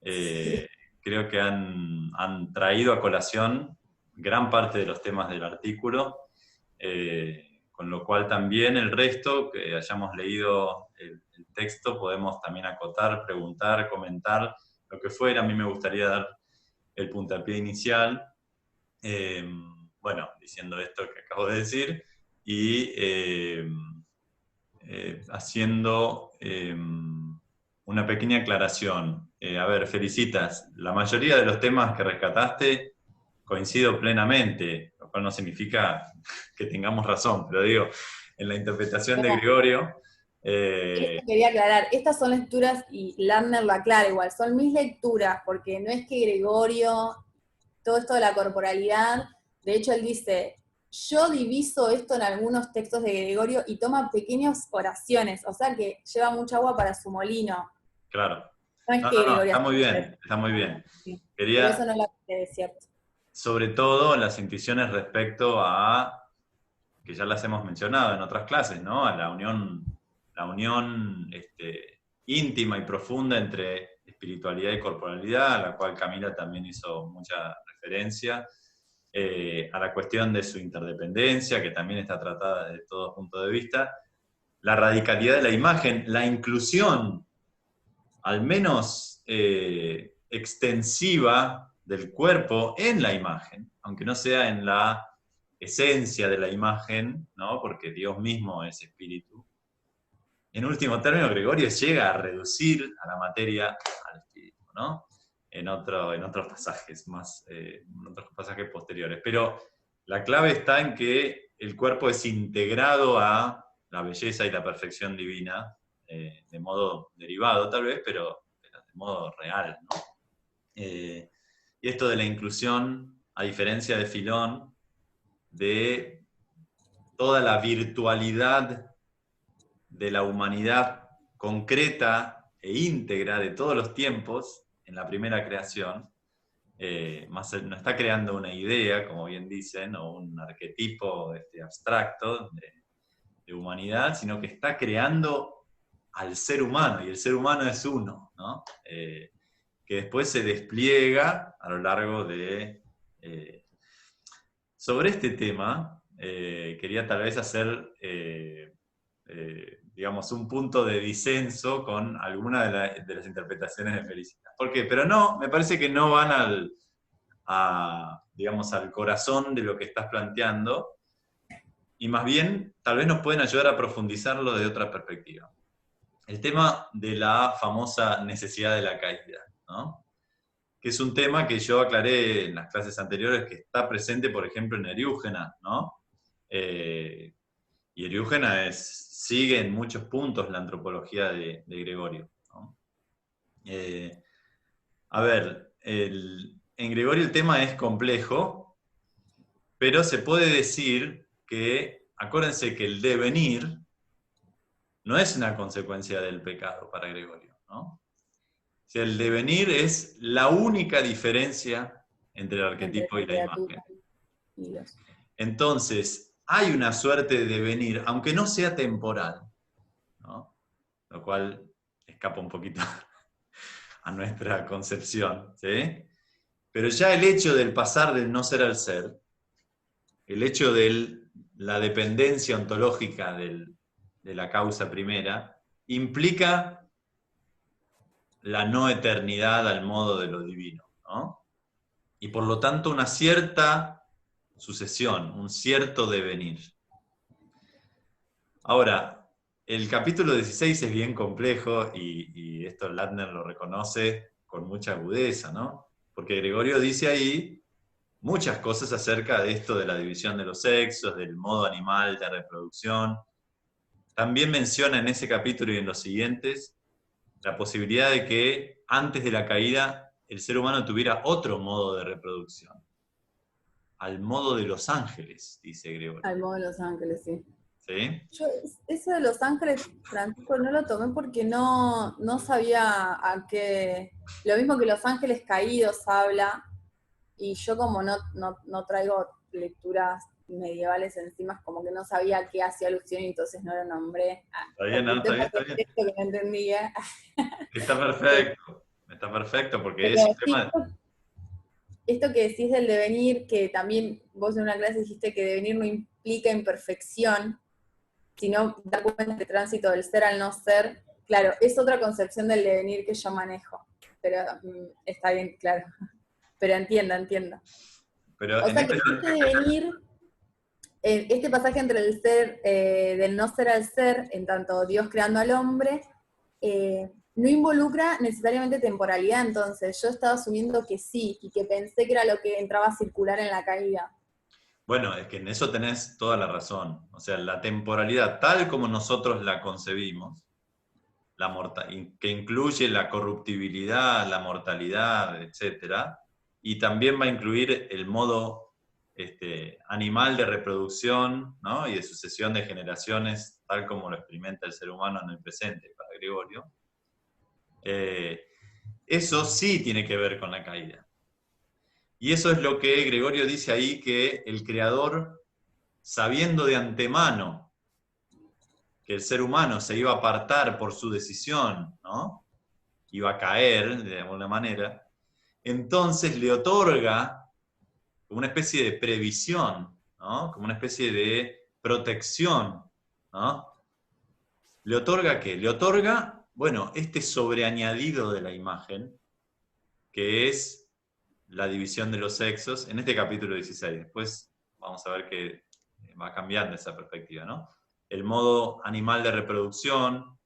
Sí.
Creo que han traído a colación gran parte de los temas del artículo, con lo cual también el resto, que hayamos leído el texto, podemos también acotar, preguntar, comentar, lo que fuera. A mí me gustaría dar el puntapié inicial, bueno, diciendo esto que acabo de decir, y haciendo una pequeña aclaración. A ver, Felicitas, la mayoría de los temas que rescataste coincido plenamente, lo cual no significa que tengamos razón, pero digo, en la interpretación de
No,
Gregorio...
esto quería aclarar, estas son lecturas, y Lerner lo aclara igual, son mis lecturas, porque no es que Gregorio, todo esto de la corporalidad, de hecho él dice, yo diviso esto en algunos textos de Gregorio y toma pequeñas oraciones, o sea que lleva mucha agua para su molino.
Claro.
No es
No,
que
no, no,
Gregorio
está muy
hace
bien, está muy bien.
sí, pero eso
Quería,
no lo hace de cierto.
sobre todo, las intuiciones respecto a, que ya las hemos mencionado en otras clases, ¿no? A la unión la unión íntima y profunda entre espiritualidad y corporalidad, a la cual Camila también hizo mucha referencia, a la cuestión de su interdependencia, que también está tratada desde todo punto de vista, la radicalidad de la imagen, la inclusión, al menos extensiva, del cuerpo en la imagen, aunque no sea en la esencia de la imagen, ¿no? Porque Dios mismo es espíritu. En último término, Gregorio llega a reducir a la materia al espíritu, ¿no? En otros pasajes en otros pasajes posteriores. Pero la clave está en que el cuerpo es integrado a la belleza y la perfección divina, de modo derivado tal vez, pero de modo real, ¿no? Y esto de la inclusión, a diferencia de Filón, de toda la virtualidad de la humanidad concreta e íntegra de todos los tiempos en la primera creación, no está creando una idea, como bien dicen, o un arquetipo abstracto de humanidad, sino que está creando al ser humano, y el ser humano es uno, ¿no? Que después se despliega a lo largo de... Sobre este tema, quería tal vez hacer, digamos, un punto de disenso con alguna de las interpretaciones de Felicitas. ¿Por qué? Pero no, me parece que no van digamos, al corazón de lo que estás planteando, y más bien tal vez nos pueden ayudar a profundizarlo de otra perspectiva. El tema de la famosa necesidad de la caída, ¿no? Que es un tema que yo aclaré en las clases anteriores, que está presente, por ejemplo, en Eriúgena, ¿no? Y Eriúgena sigue en muchos puntos la antropología de Gregorio, ¿no? A ver, en Gregorio el tema es complejo, pero se puede decir que, acuérdense que el devenir no es una consecuencia del pecado para Gregorio, ¿no? O sea, el devenir es la única diferencia entre el arquetipo y la imagen. Entonces, hay una suerte de devenir, aunque no sea temporal, ¿no? Lo cual escapa un poquito a nuestra concepción, ¿sí? Pero ya el hecho del pasar del no ser al ser, el hecho de la dependencia ontológica de la causa primera, implica la no eternidad al modo de lo divino, ¿no? Y por lo tanto una cierta sucesión, un cierto devenir. Ahora, el capítulo 16 es bien complejo y esto Ladner lo reconoce con mucha agudeza, ¿no? Porque Gregorio dice ahí muchas cosas acerca de esto de la división de los sexos, del modo animal de reproducción. También menciona en ese capítulo y en los siguientes la posibilidad de que antes de la caída el ser humano tuviera otro modo de reproducción. Al modo de los ángeles, dice Gregorio.
Al modo de los ángeles, sí.
¿Sí?
Yo eso de los ángeles, Francisco, no lo tomé porque no sabía a qué... Lo mismo que los ángeles caídos habla, y yo como no traigo lecturas medievales encima, como que no sabía a qué hacía alusión y entonces no lo nombré.
Está bien, ¿no? Está bien.
Esto que no entendía.
Está perfecto, porque
Pero
es un tema...
esto que decís del devenir, que también vos en una clase dijiste que devenir no implica imperfección, sino dar cuenta de tránsito del ser al no ser, claro, es otra concepción del devenir que yo manejo, pero está bien, claro. Pero entiendo.
Pero
o sea que este devenir, este pasaje entre el ser, del no ser al ser, en tanto Dios creando al hombre, no involucra necesariamente temporalidad, entonces yo estaba asumiendo que sí, y que pensé que era lo que entraba a circular en la caída.
Bueno, es que en eso tenés toda la razón. O sea, la temporalidad tal como nosotros la concebimos, que incluye la corruptibilidad, la mortalidad, etc., y también va a incluir el modo animal de reproducción, ¿no? Y de sucesión de generaciones, tal como lo experimenta el ser humano en el presente, para Gregorio. Eso sí tiene que ver con la caída. Y eso es lo que Gregorio dice ahí, que el Creador, sabiendo de antemano que el ser humano se iba a apartar por su decisión, ¿no? Iba a caer de alguna manera, entonces le otorga como una especie de previsión, ¿no? Como una especie de protección, ¿no? ¿Le otorga qué? Le otorga, bueno, este sobreañadido de la imagen, que es la división de los sexos, en este capítulo 16. Después vamos a ver que va cambiando esa perspectiva, ¿no? El modo animal de reproducción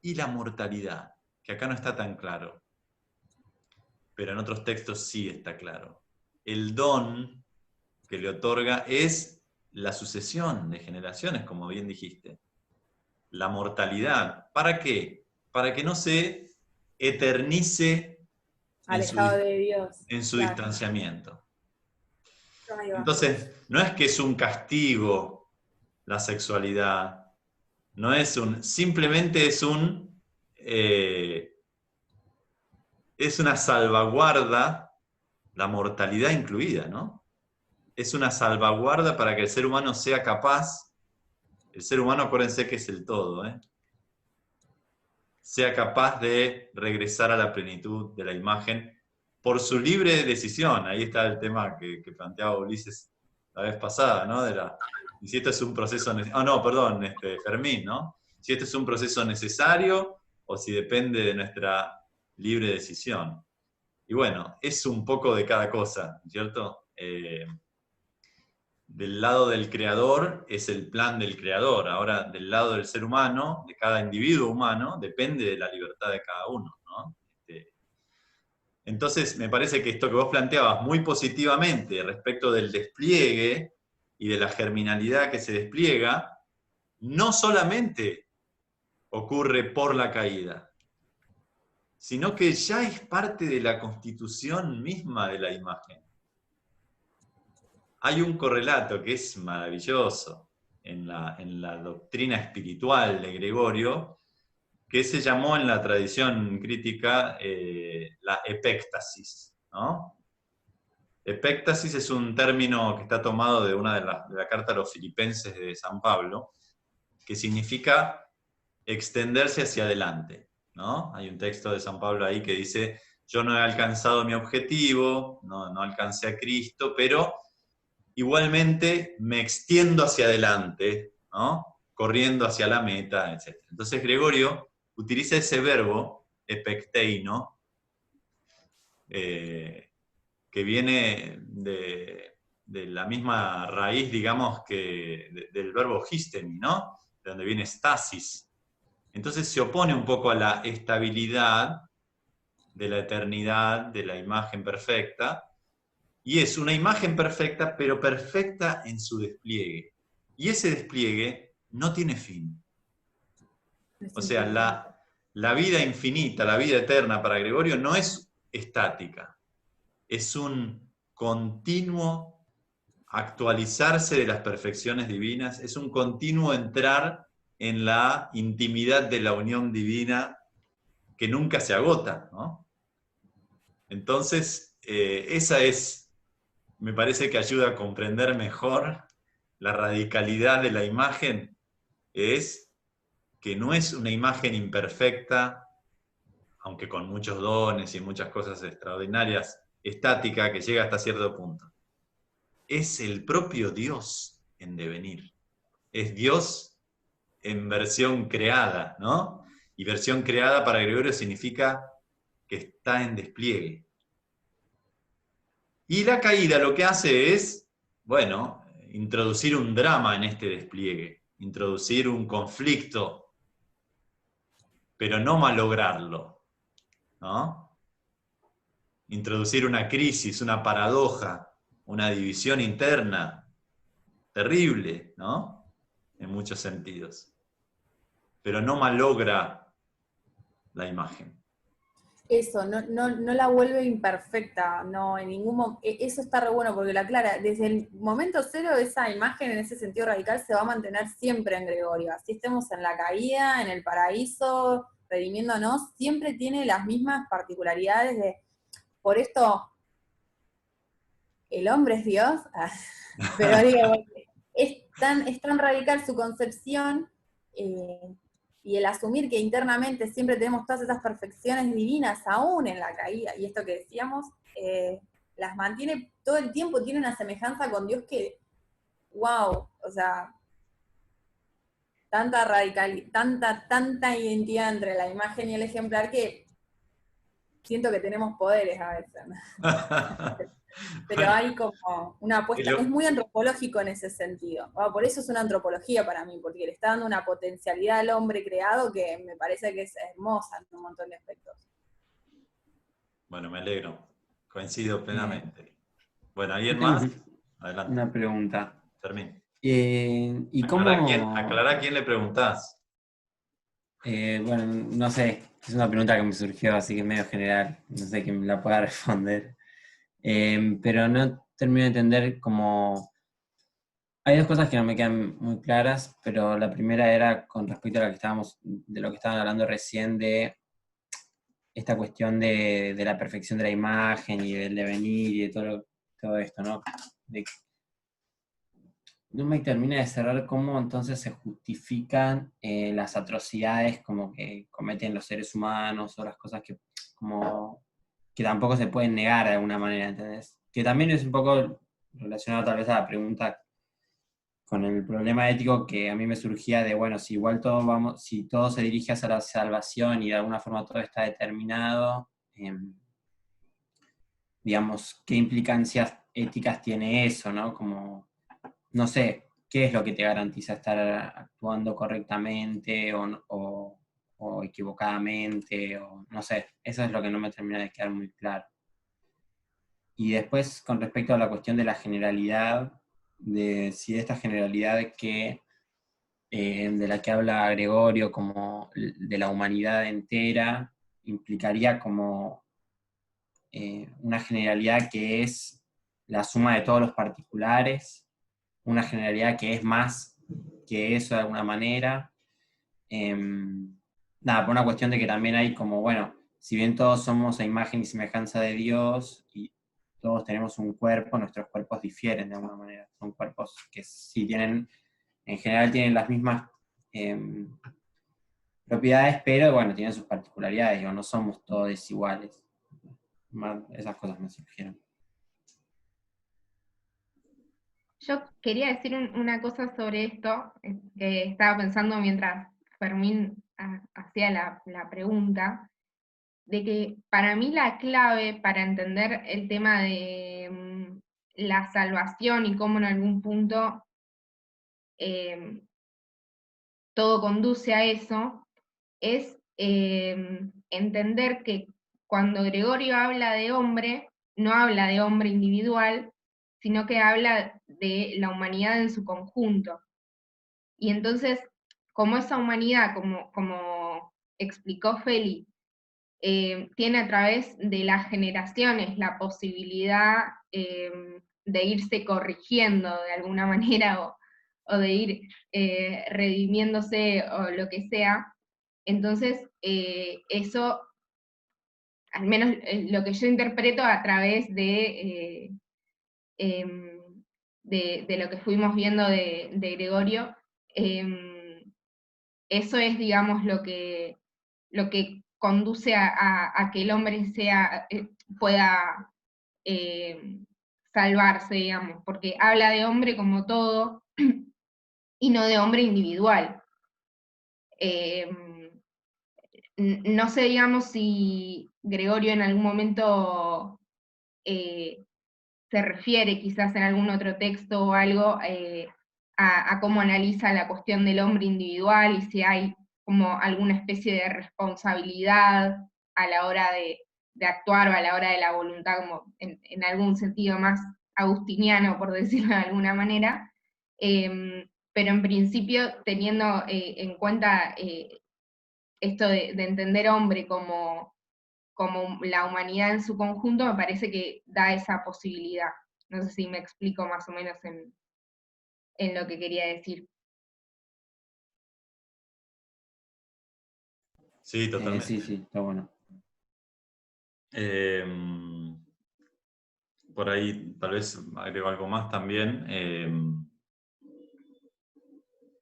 y la mortalidad, que acá no está tan claro, pero en otros textos sí está claro. El don que le otorga es la sucesión de generaciones, como bien dijiste. La mortalidad. ¿Para qué? Para que no se eternice
Alejado de Dios.
en su
Claro.
distanciamiento.
Ahí va.
Entonces, no es que es un castigo la sexualidad, no es simplemente es una salvaguarda, la mortalidad incluida, ¿no? Es una salvaguarda para que el ser humano sea capaz, el ser humano, acuérdense que es el todo, sea capaz de regresar a la plenitud de la imagen por su libre decisión. Ahí está el tema que planteaba Ulises la vez pasada, ¿no? Y si esto es un proceso, Fermín, ¿no? Si esto es un proceso necesario o si depende de nuestra libre decisión. Y bueno, es un poco de cada cosa, ¿cierto? Del lado del creador es el plan del creador. Ahora, del lado del ser humano, de cada individuo humano, depende de la libertad de cada uno, ¿no? Entonces, me parece que esto que vos planteabas muy positivamente respecto del despliegue y de la germinalidad que se despliega, no solamente ocurre por la caída, sino que ya es parte de la constitución misma de la imagen. Hay un correlato que es maravilloso en la doctrina espiritual de Gregorio, que se llamó en la tradición crítica la epéctasis, ¿no? Epéctasis es un término que está tomado de una de la carta a los filipenses de San Pablo, que significa extenderse hacia adelante, ¿no? Hay un texto de San Pablo ahí que dice, yo no he alcanzado mi objetivo, no alcancé a Cristo, pero igualmente me extiendo hacia adelante, ¿no? Corriendo hacia la meta, etc. Entonces Gregorio utiliza ese verbo, epekteino, que viene de la misma raíz, digamos, que del verbo histemi, ¿no? De donde viene stasis. Entonces se opone un poco a la estabilidad de la eternidad, de la imagen perfecta, y es una imagen perfecta, pero perfecta en su despliegue. Y ese despliegue no tiene fin. O sea, la vida infinita, la vida eterna para Gregorio no es estática, es un continuo actualizarse de las perfecciones divinas, es un continuo entrar en la intimidad de la unión divina que nunca se agota, ¿no? Entonces, esa me parece que ayuda a comprender mejor la radicalidad de la imagen, es que no es una imagen imperfecta, aunque con muchos dones y muchas cosas extraordinarias, estática, que llega hasta cierto punto. Es el propio Dios en devenir. Es Dios en versión creada, ¿no? Y versión creada para Gregorio significa que está en despliegue. Y la caída lo que hace es, bueno, introducir un drama en este despliegue, introducir un conflicto, pero no malograrlo, ¿no? Introducir una crisis, una paradoja, una división interna terrible, ¿no? En muchos sentidos. Pero no malogra la imagen.
Eso, no la vuelve imperfecta, no, en ningún momento, eso está re bueno porque la aclara, desde el momento cero esa imagen en ese sentido radical se va a mantener siempre en Gregorio, así estemos en la caída, en el paraíso, redimiéndonos, siempre tiene las mismas particularidades por esto, el hombre es Dios, pero digo, es tan radical su concepción y el asumir que internamente siempre tenemos todas esas perfecciones divinas, aún en la caída, y esto que decíamos, las mantiene todo el tiempo, tiene una semejanza con Dios que, wow, o sea, tanta tanta identidad entre la imagen y el ejemplar que siento que tenemos poderes a veces, ¿no? Pero
Bueno,
hay como una
y
apuesta, es muy antropológico en ese sentido. Bueno, por eso es una antropología para mí, porque le está dando una potencialidad al hombre creado que me parece que es hermosa en un montón de aspectos.
bueno, me alegro. Coincido
Bien.
plenamente. Bueno, ¿alguien
Yo tengo
más? Adelante,
una pregunta.
termina.
¿Y cómo,
Aclará quién le preguntás.
bueno, no sé, es una pregunta que me surgió, así que es medio general, no sé quién me la pueda responder. Pero no termino de entender cómo... Hay dos cosas que no me quedan muy claras, pero la primera era con respecto a de lo que estaban hablando recién de esta cuestión de la perfección de la imagen y del devenir y de todo esto, ¿no? No me termina de cerrar cómo entonces se justifican las atrocidades como que cometen los seres humanos o las cosas que como que tampoco se pueden negar de alguna manera, ¿entendés? Que también es un poco relacionado tal vez a la pregunta con el problema ético que a mí me surgía de, bueno, si igual si todo se dirige hacia la salvación y de alguna forma todo está determinado, digamos, ¿qué implicancias éticas tiene eso, ¿no? Como, no sé, ¿qué es lo que te garantiza estar actuando correctamente o equivocadamente? O, no sé, eso es lo que no me termina de quedar muy claro. Y después, con respecto a la cuestión de la generalidad, de si esta generalidad de la que habla Gregorio, como de la humanidad entera, implicaría como una generalidad que es la suma de todos los particulares, una generalidad que es más que eso de alguna manera. Nada, por una cuestión de que también hay como, bueno, si bien todos somos a imagen y semejanza de Dios y todos tenemos un cuerpo, nuestros cuerpos difieren de alguna manera. Son cuerpos que sí tienen, en general tienen las mismas propiedades, pero bueno, tienen sus particularidades, digo, no somos todos iguales. Esas cosas me surgieron.
Yo quería decir una cosa sobre esto, que estaba pensando mientras Fermín hacía la pregunta, de que para mí la clave para entender el tema de la salvación y cómo en algún punto todo conduce a eso, es entender que cuando Gregorio habla de hombre, no habla de hombre individual, sino que habla de la humanidad en su conjunto. Y entonces, como esa humanidad, como explicó Feli, tiene a través de las generaciones la posibilidad de irse corrigiendo de alguna manera o de ir redimiéndose o lo que sea. Entonces, eso, al menos lo que yo interpreto a través em, de lo que fuimos viendo de Gregorio, eso es, digamos, lo que conduce a que el hombre pueda salvarse, digamos, porque habla de hombre como todo y no de hombre individual. No sé, digamos, si Gregorio en algún momento se refiere quizás en algún otro texto o algo a cómo analiza la cuestión del hombre individual y si hay como alguna especie de responsabilidad a la hora de actuar o a la hora de la voluntad, como en algún sentido más agustiniano, por decirlo de alguna manera, pero en principio teniendo en cuenta esto de entender hombre como la humanidad en su conjunto, me parece que da esa posibilidad. No sé si me explico más o menos en lo que quería decir.
Sí,
Sí,
totalmente.
sí, está bueno.
Por ahí tal vez agrego algo más también.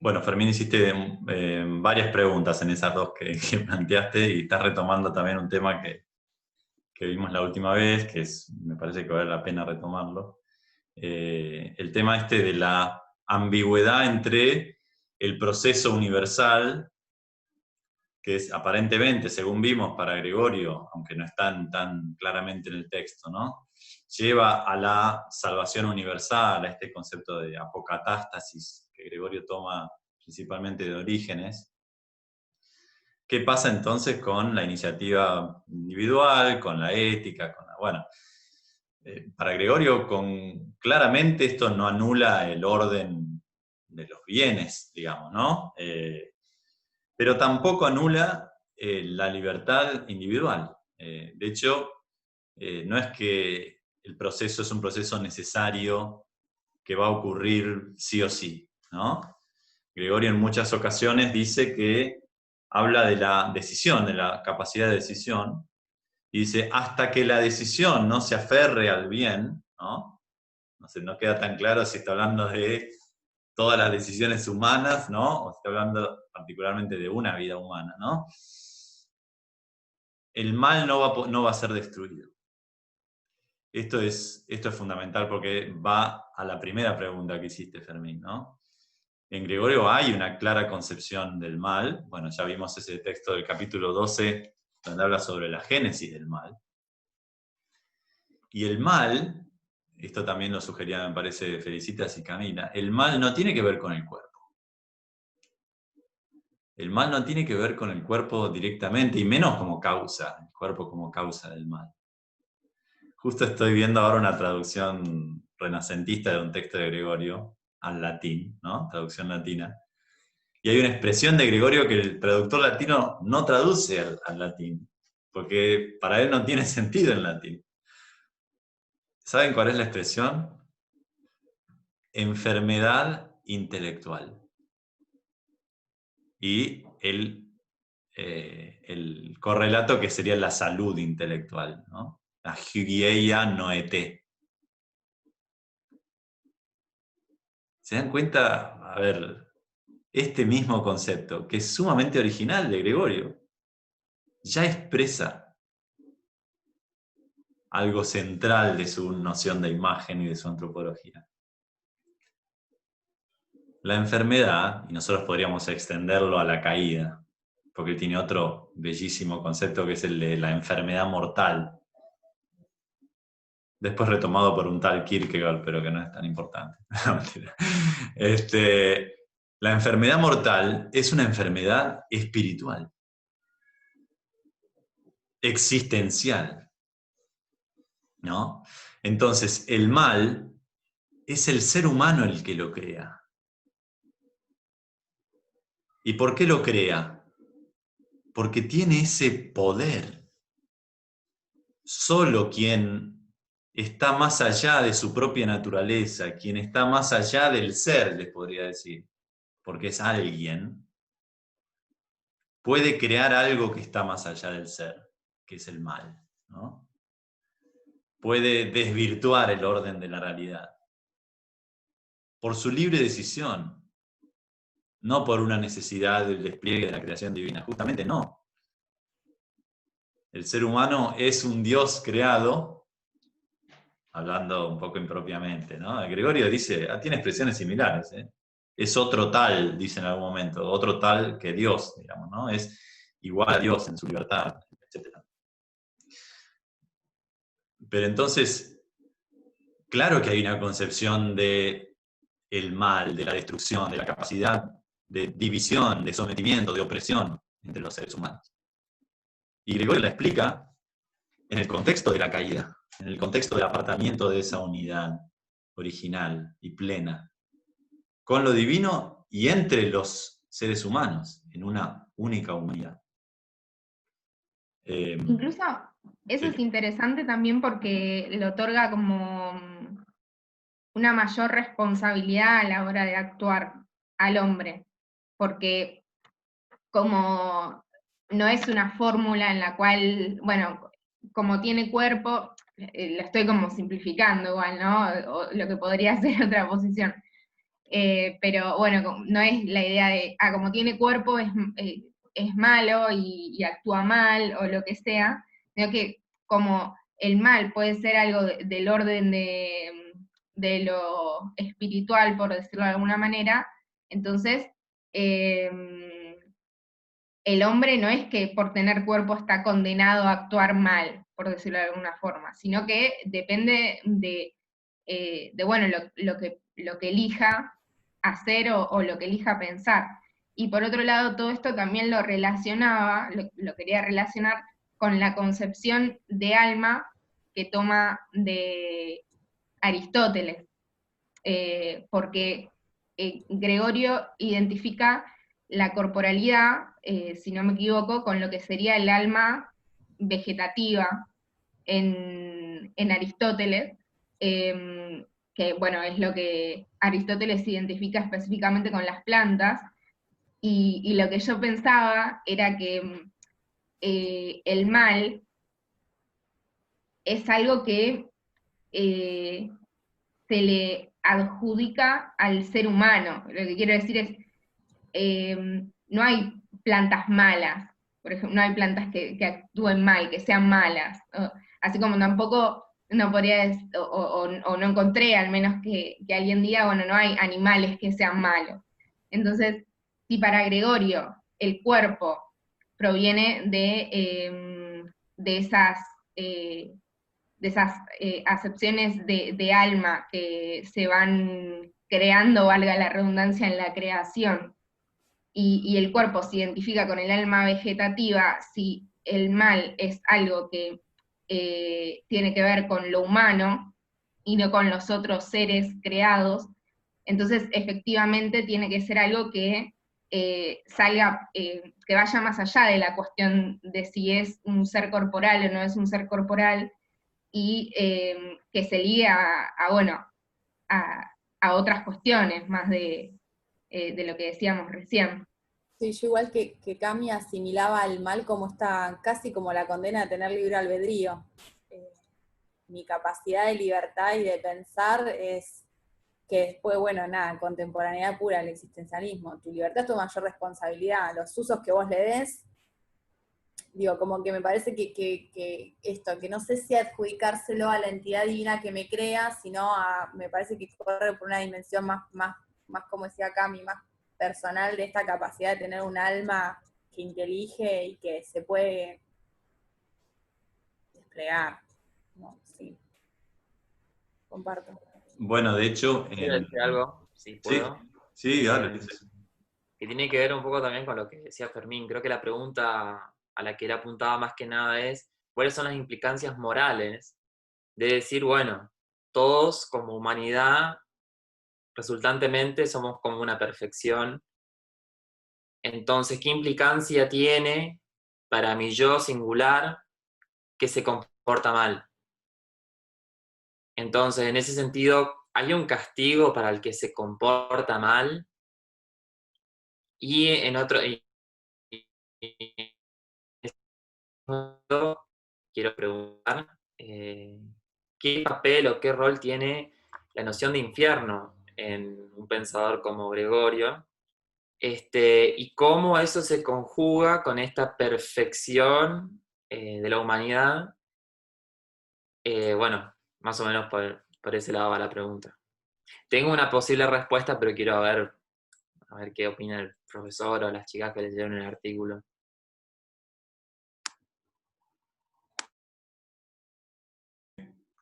Bueno, Fermín, hiciste varias preguntas en esas dos que planteaste y estás retomando también un tema que vimos la última vez, que me parece que vale la pena retomarlo. El tema este de la ambigüedad entre el proceso universal, que es aparentemente, según vimos para Gregorio, aunque no está tan claramente en el texto, ¿no?, lleva a la salvación universal, a este concepto de apocatástasis que Gregorio toma principalmente de Orígenes. ¿Qué pasa entonces con la iniciativa individual, con la ética? Bueno, para Gregorio, claramente esto no anula el orden de los bienes, digamos, ¿no? Pero tampoco anula la libertad individual. De hecho, no es que el proceso es un proceso necesario que va a ocurrir sí o sí, ¿no? Gregorio en muchas ocasiones dice que habla de la decisión, de la capacidad de decisión, y dice, hasta que la decisión no se aferre al bien, ¿no? No queda tan claro si está hablando de todas las decisiones humanas, ¿no?, o está hablando particularmente de una vida humana, ¿no? El mal no va a ser destruido. Esto es fundamental porque va a la primera pregunta que hiciste, Fermín, ¿no? En Gregorio hay una clara concepción del mal. Bueno, ya vimos ese texto del capítulo 12, donde habla sobre la génesis del mal. Y el mal, esto también lo sugería, me parece, Felicitas y Camila, el mal no tiene que ver con el cuerpo. El mal no tiene que ver con el cuerpo directamente, y menos como causa, el cuerpo como causa del mal. Justo estoy viendo ahora una traducción renacentista de un texto de Gregorio al latín, ¿no?, traducción latina. Y hay una expresión de Gregorio que el traductor latino no traduce al latín, porque para él no tiene sentido en latín. ¿Saben cuál es la expresión? Enfermedad intelectual. Y el correlato que sería la salud intelectual, ¿no? La hygieia noete. ¿Se dan cuenta? A ver, este mismo concepto, que es sumamente original de Gregorio, ya expresa algo central de su noción de imagen y de su antropología. La enfermedad, y nosotros podríamos extenderlo a la caída, porque tiene otro bellísimo concepto que es el de la enfermedad mortal, después retomado por un tal Kierkegaard, pero que no es tan importante. La enfermedad mortal es una enfermedad espiritual, existencial, ¿no? Entonces, el mal es el ser humano el que lo crea. ¿Y por qué lo crea? Porque tiene ese poder. Solo quien está más allá de su propia naturaleza, quien está más allá del ser, les podría decir, porque es alguien, puede crear algo que está más allá del ser, que es el mal, ¿no? Puede desvirtuar el orden de la realidad. Por su libre decisión, no por una necesidad del despliegue de la creación divina, justamente no. El ser humano es un Dios creado, hablando un poco impropiamente, ¿no? Gregorio dice, tiene expresiones similares, ¿eh? Es otro tal, dice en algún momento, otro tal que Dios, digamos, ¿no? Es igual a Dios en su libertad, etc. Pero entonces, claro que hay una concepción de el mal, de la destrucción, de la capacidad de división, de sometimiento, de opresión entre los seres humanos. Y Gregorio la explica en el contexto de la caída, en el contexto del apartamiento de esa unidad original y plena, con lo divino y entre los seres humanos, en una única humanidad.
Incluso eso
sí.
es interesante también porque le otorga como una mayor responsabilidad a la hora de actuar al hombre, porque como no es una fórmula en la cual, bueno, como tiene cuerpo, lo estoy como simplificando igual, ¿no? O lo que podría ser otra posición. Pero bueno, no es la idea de, como tiene cuerpo es malo y actúa mal o lo que sea, sino que como el mal puede ser algo del orden de lo espiritual, por decirlo de alguna manera, entonces el hombre no es que por tener cuerpo está condenado a actuar mal, por decirlo de alguna forma, sino que depende de bueno, lo que elija hacer o lo que elija pensar. Y por otro lado, todo esto también lo relacionaba, lo quería relacionar con la concepción de alma que toma de Aristóteles, porque Gregorio identifica la corporalidad, si no me equivoco, con lo que sería el alma vegetativa en Aristóteles, que bueno, es lo que Aristóteles identifica específicamente con las plantas, y lo que yo pensaba era que el mal es algo que se le adjudica al ser humano. Lo que quiero decir es, no hay plantas malas, por ejemplo, no hay plantas que actúen mal, que sean malas, ¿no? Así como tampoco no podría, o no encontré al menos que alguien diga, bueno, no hay animales que sean malos. Entonces, si para Gregorio el cuerpo proviene de esas eh, acepciones de alma que se van creando, valga la redundancia, en la creación, y el cuerpo se identifica con el alma vegetativa, si el mal es algo que tiene que ver con lo humano y no con los otros seres creados, entonces efectivamente tiene que ser algo que salga, que vaya más allá de la cuestión de si es un ser corporal o no es un ser corporal, y que se ligue bueno, a otras cuestiones, más de lo que decíamos recién.
Sí, yo igual que Cami asimilaba al mal como casi como la condena de tener libre albedrío. Mi capacidad de libertad y de pensar es que después, bueno, nada, contemporaneidad pura, el existencialismo. Tu libertad es tu mayor responsabilidad. Los usos que vos le des, digo, como que me parece que esto, que no sé si adjudicárselo a la entidad divina que me crea, sino me parece que corre por una dimensión más como decía Cami, más personal, de esta capacidad de tener un alma que intelige y que se puede desplegar. No, sí, comparto.
Bueno, de hecho,
Quiero decir algo, si
sí,
puedo.
sí, dale.
Que tiene que ver un poco también con lo que decía Fermín. Creo que la pregunta a la que él apuntaba más que nada es, ¿cuáles son las implicancias morales de decir, bueno, todos como humanidad, resultantemente somos como una perfección? Entonces, ¿qué implicancia tiene para mi yo singular que se comporta mal? Entonces, en ese sentido, ¿hay un castigo para el que se comporta mal? Y en otro, quiero preguntar, ¿qué papel o qué rol tiene la noción de infierno en un pensador como Gregorio? Y cómo eso se conjuga con esta perfección de la humanidad. Bueno, más o menos por ese lado va la pregunta. Tengo una posible respuesta, pero quiero a ver qué opina el profesor o las chicas que leyeron el artículo.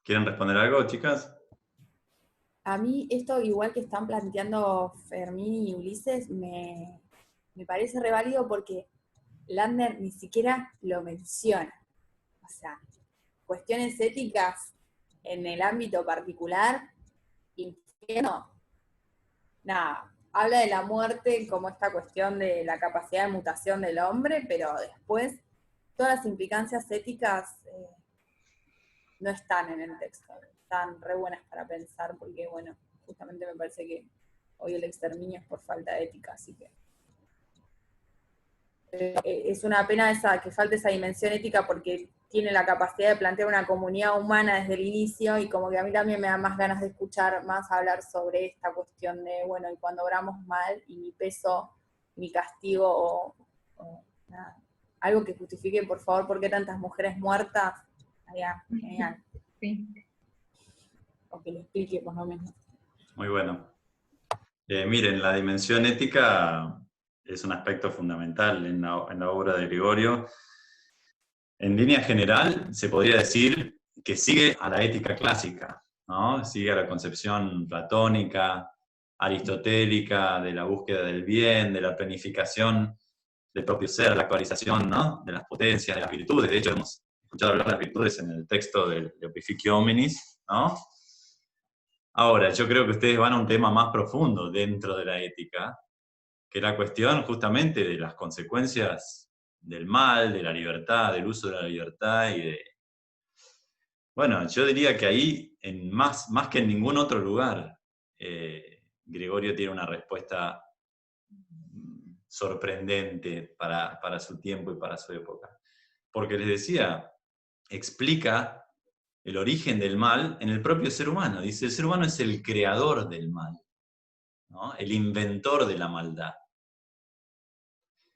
¿Quieren responder algo, chicas?
A mí esto, igual que están planteando Fermín y Ulises, me parece re válido porque Landner ni siquiera lo menciona. O sea, cuestiones éticas en el ámbito particular, infierno, nada, habla de la muerte como esta cuestión de la capacidad de mutación del hombre, pero después todas las implicancias éticas no están en el texto, están re buenas para pensar, porque bueno, justamente me parece que hoy el exterminio es por falta de ética, así que es una pena que falte esa dimensión ética, porque tiene la capacidad de plantear una comunidad humana desde el inicio, y como que a mí también me da más ganas de escuchar más hablar sobre esta cuestión de, bueno, y cuando obramos mal, y mi peso, mi castigo, o nada, algo que justifique, por favor, por qué tantas mujeres muertas, allá, genial.
Sí.
O que lo explique por lo menos.
Muy bueno. Miren, la dimensión ética es un aspecto fundamental en la obra de Gregorio. En línea general, se podría decir que sigue a la ética clásica, ¿no? Sigue a la concepción platónica, aristotélica, de la búsqueda del bien, de la planificación del propio ser, la actualización, ¿no?, de las potencias, de las virtudes. De hecho, hemos escuchado hablar de las virtudes en el texto de Opificio Hominis, ¿no? Ahora, yo creo que ustedes van a un tema más profundo dentro de la ética, que es la cuestión justamente de las consecuencias del mal, de la libertad, del uso de la libertad y de... Bueno, yo diría que ahí, más que en ningún otro lugar, Gregorio tiene una respuesta sorprendente para su tiempo y para su época. Porque les decía, explica el origen del mal en el propio ser humano. Dice, el ser humano es el creador del mal, ¿no?, el inventor de la maldad.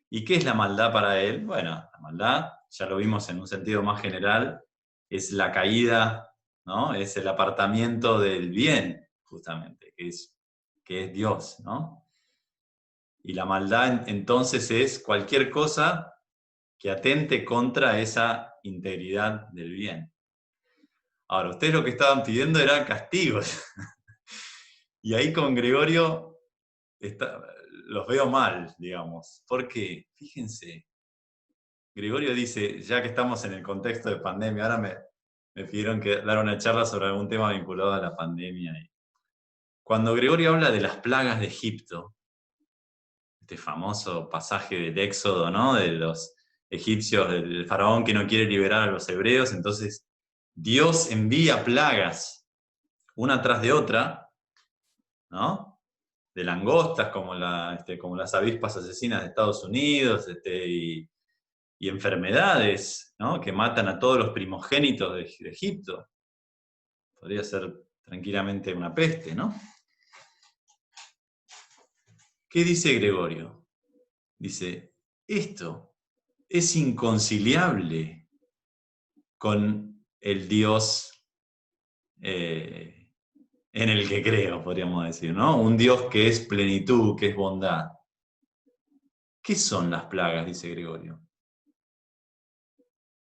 ¿Y qué es la maldad para él? Bueno, la maldad, ya lo vimos en un sentido más general, es la caída, ¿no?, es el apartamiento del bien, justamente, que es Dios, ¿no? Y la maldad entonces es cualquier cosa que atente contra esa integridad del bien. Ahora, ustedes lo que estaban pidiendo eran castigos. Y ahí con Gregorio los veo mal, digamos. ¿Por qué? Fíjense, Gregorio dice, ya que estamos en el contexto de pandemia, ahora me pidieron que dar una charla sobre algún tema vinculado a la pandemia. Cuando Gregorio habla de las plagas de Egipto, este famoso pasaje del Éxodo, ¿no?, de los egipcios, del faraón que no quiere liberar a los hebreos, entonces Dios envía plagas, una tras de otra, ¿no?, de langostas, como las avispas asesinas de Estados Unidos, y enfermedades, ¿no?, que matan a todos los primogénitos de Egipto. Podría ser tranquilamente una peste, ¿no? ¿Qué dice Gregorio? Dice, esto es inconciliable con el Dios en el que creo, podríamos decir, ¿no? Un Dios que es plenitud, que es bondad. ¿Qué son las plagas?, dice Gregorio.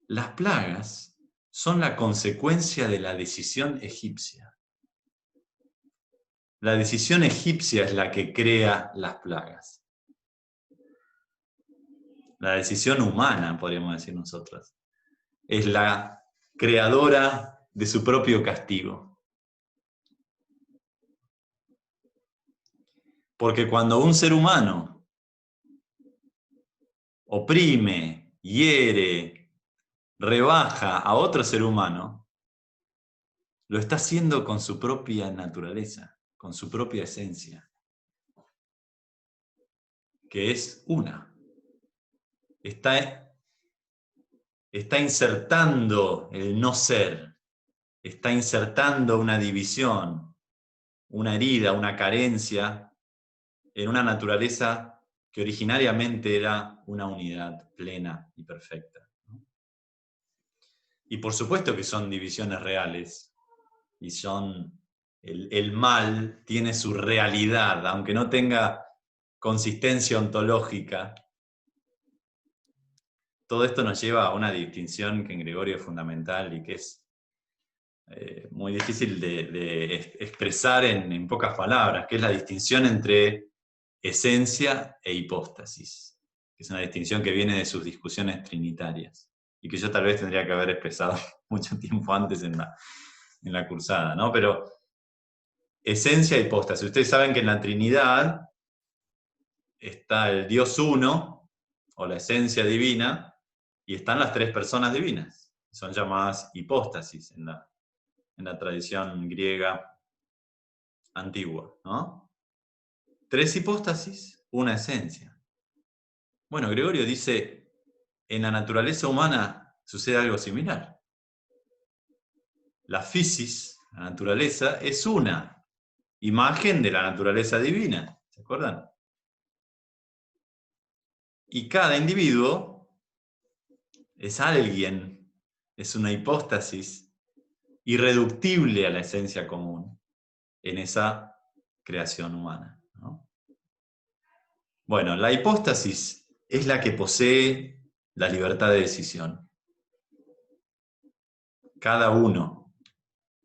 Las plagas son la consecuencia de la decisión egipcia. La decisión egipcia es la que crea las plagas. La decisión humana, podríamos decir nosotros, es la creadora de su propio castigo. Porque cuando un ser humano oprime, hiere, rebaja a otro ser humano, lo está haciendo con su propia naturaleza, con su propia esencia, que es una. Está insertando el no ser, está insertando una división, una herida, una carencia en una naturaleza que originariamente era una unidad plena y perfecta. Y por supuesto que son divisiones reales, y el mal tiene su realidad, aunque no tenga consistencia ontológica. Todo esto nos lleva a una distinción que en Gregorio es fundamental y que es muy difícil de expresar en pocas palabras, que es la distinción entre esencia e hipóstasis, que es una distinción que viene de sus discusiones trinitarias, y que yo tal vez tendría que haber expresado mucho tiempo antes en la cursada, ¿no? Pero esencia e hipóstasis. Ustedes saben que en la Trinidad está el Dios uno, o la esencia divina, y están las tres personas divinas. Son llamadas hipóstasis en la tradición griega antigua, ¿no? Tres hipóstasis, una esencia. Bueno, Gregorio dice, en la naturaleza humana sucede algo similar. La physis, la naturaleza, es una imagen de la naturaleza divina, ¿se acuerdan? Y cada individuo es alguien, es una hipóstasis irreductible a la esencia común en esa creación humana, ¿no? Bueno, la hipóstasis es la que posee la libertad de decisión. Cada uno.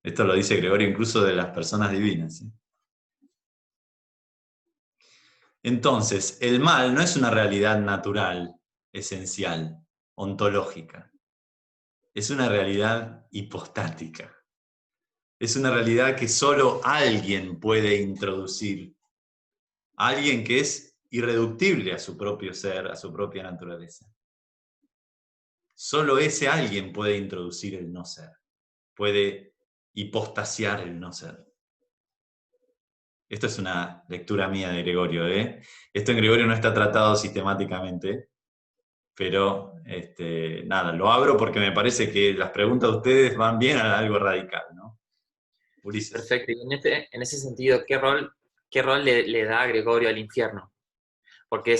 Esto lo dice Gregorio incluso de las personas divinas, ¿sí? Entonces, el mal no es una realidad natural, esencial, ontológica. Es una realidad hipostática. Es una realidad que solo alguien puede introducir. Alguien que es irreductible a su propio ser, a su propia naturaleza. Solo ese alguien puede introducir el no ser. Puede hipostasiar el no ser. Esto es una lectura mía de Gregorio, ¿eh? Esto en Gregorio no está tratado sistemáticamente, pero nada, lo abro porque me parece que las preguntas de ustedes van bien a algo radical, ¿no? Ulises.
Perfecto, y en ese sentido, ¿qué rol le da Gregorio al infierno? Porque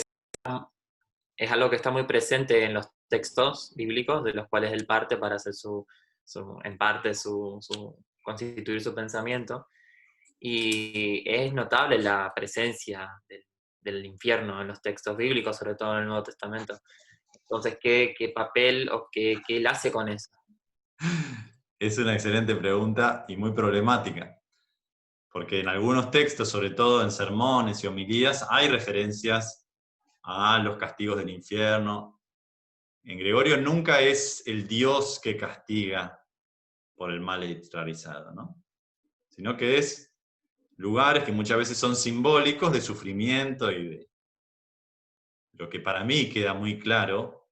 es algo que está muy presente en los textos bíblicos, de los cuales él parte para hacer constituir su pensamiento. Y es notable la presencia del infierno en los textos bíblicos, sobre todo en el Nuevo Testamento. Entonces, ¿qué papel o qué él hace con eso?
Es una excelente pregunta y muy problemática, porque en algunos textos, sobre todo en sermones y homilías, hay referencias a los castigos del infierno. En Gregorio nunca es el Dios que castiga por el mal realizado, ¿no? Sino que es lugares que muchas veces son simbólicos de sufrimiento y de lo que para mí queda muy claro,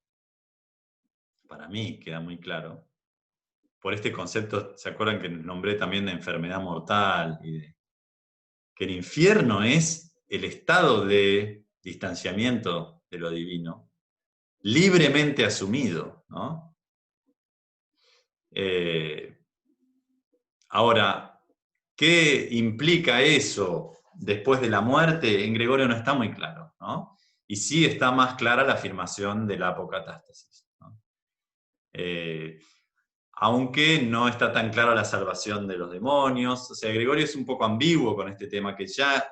por este concepto, ¿se acuerdan que nombré también de enfermedad mortal? Que el infierno es el estado de distanciamiento de lo divino, libremente asumido, ¿no? Ahora, ¿qué implica eso después de la muerte? En Gregorio no está muy claro, ¿no? Y sí está más clara la afirmación de la apocatástasis, ¿no? Aunque no está tan clara la salvación de los demonios. O sea, Gregorio es un poco ambiguo con este tema, que ya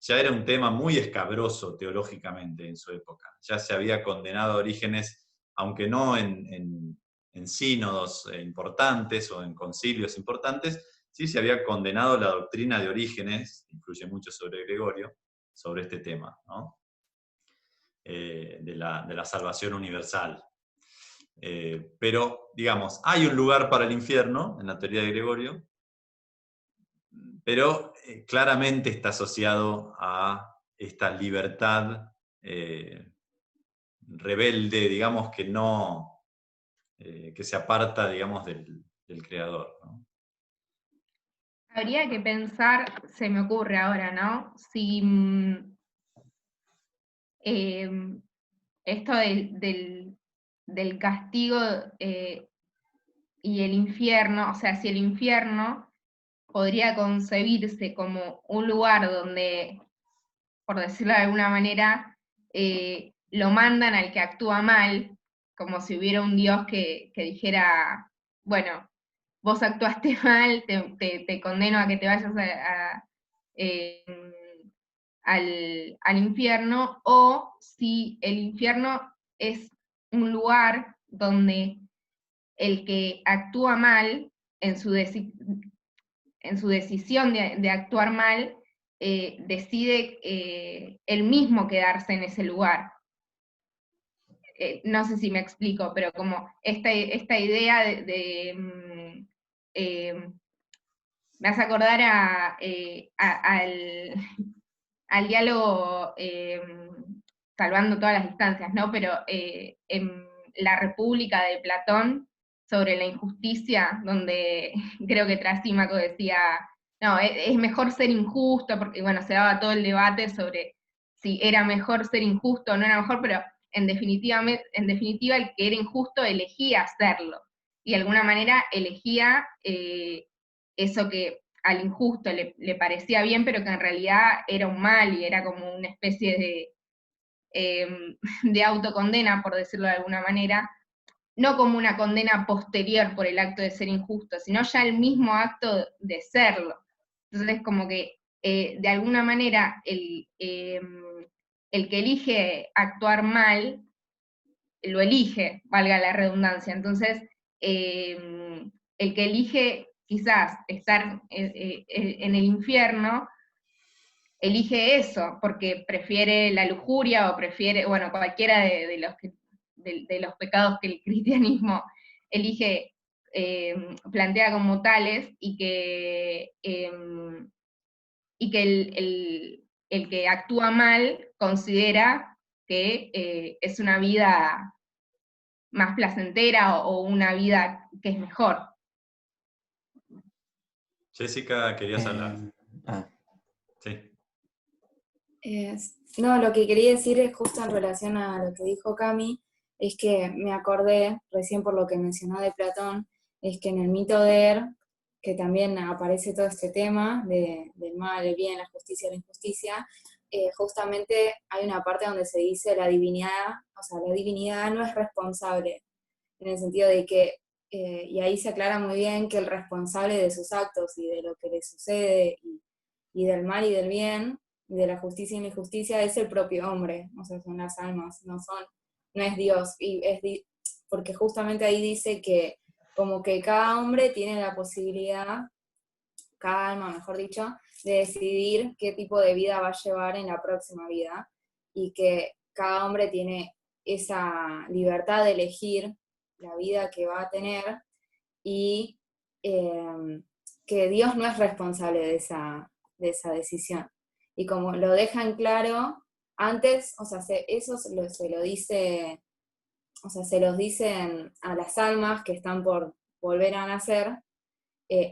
era un tema muy escabroso teológicamente en su época. Ya se había condenado a Orígenes, aunque no en sínodos importantes o en concilios importantes, sí se había condenado la doctrina de Orígenes, que influye mucho sobre Gregorio, sobre este tema, ¿no? De la salvación universal. Pero, digamos, hay un lugar para el infierno en la teoría de Gregorio, pero claramente está asociado a esta libertad rebelde, digamos, que no, que se aparta, digamos, del creador, ¿no?
Habría que pensar, se me ocurre ahora, ¿no? Si esto del castigo y el infierno, o sea, si el infierno podría concebirse como un lugar donde, por decirlo de alguna manera, lo mandan al que actúa mal, como si hubiera un Dios que dijera, bueno, vos actuaste mal, te condeno a que te vayas al infierno, o si el infierno es un lugar donde el que actúa mal en su decisión de actuar mal, decide él mismo quedarse en ese lugar. No sé si me explico, pero como esta idea me hace acordar al diálogo salvando todas las distancias, ¿no? Pero en La República de Platón, sobre la injusticia, donde creo que Trasímaco decía, no, es mejor ser injusto, porque bueno, se daba todo el debate sobre si era mejor ser injusto o no era mejor, pero en definitiva el que era injusto elegía hacerlo, y de alguna manera elegía eso que al injusto le parecía bien, pero que en realidad era un mal, y era como una especie de autocondena, por decirlo de alguna manera, no como una condena posterior por el acto de ser injusto, sino ya el mismo acto de serlo. Entonces, como que de alguna manera el que elige actuar mal, lo elige, valga la redundancia. Entonces, el que elige quizás estar en el infierno, elige eso, porque prefiere la lujuria o prefiere, bueno, cualquiera de los pecados que el cristianismo elige, plantea como tales, y que el que actúa mal considera que es una vida más placentera o una vida que es mejor.
Jessica, querías hablar. Sí.
No, lo que quería decir es justo en relación a lo que dijo Cami, es que me acordé, recién por lo que mencionó de Platón, es que en el mito de Er, que también aparece todo este tema del mal, el bien, la justicia, la injusticia, justamente hay una parte donde se dice la divinidad, o sea, la divinidad no es responsable, en el sentido de que, y ahí se aclara muy bien que el responsable de sus actos y de lo que le sucede, y del mal y del bien, y de la justicia y la injusticia, es el propio hombre, o sea, son las almas, no es Dios, porque justamente ahí dice que como que cada hombre tiene la posibilidad, cada alma, mejor dicho, de decidir qué tipo de vida va a llevar en la próxima vida, y que cada hombre tiene esa libertad de elegir la vida que va a tener, y que Dios no es responsable de esa decisión. Y como lo dejan claro, antes, o sea, eso se lo dice, o sea, se los dicen a las almas que están por volver a nacer,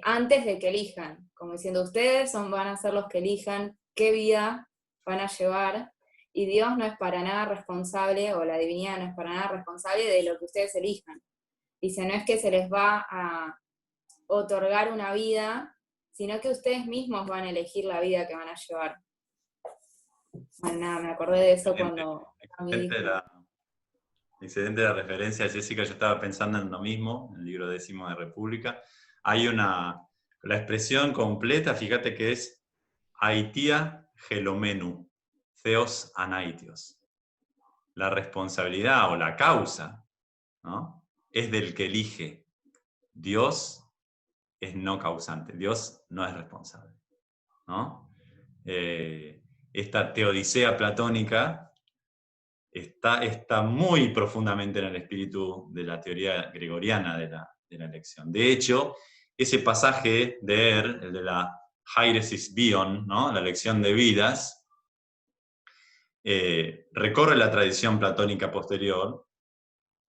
antes de que elijan, como diciendo, ustedes van a ser los que elijan qué vida van a llevar, y Dios no es para nada responsable, o la divinidad no es para nada responsable de lo que ustedes elijan. Dice, no es que se les va a otorgar una vida, sino que ustedes mismos van a elegir la vida que van a llevar. Bueno, nada, me acordé de eso cuando a mí dijo.
Excelente la referencia, Jessica. Yo estaba pensando en lo mismo, en el libro 10º de República. Hay la expresión completa, fíjate que es aitia gelomenu, theos anaitios. La responsabilidad o la causa, ¿no?, es del que elige. Dios es no causante, Dios no es responsable, ¿no? Esta teodicea platónica está muy profundamente en el espíritu de la teoría gregoriana de la elección. De hecho, ese pasaje de Er, el de la Hairesis Bion, ¿no?, la elección de vidas, recorre la tradición platónica posterior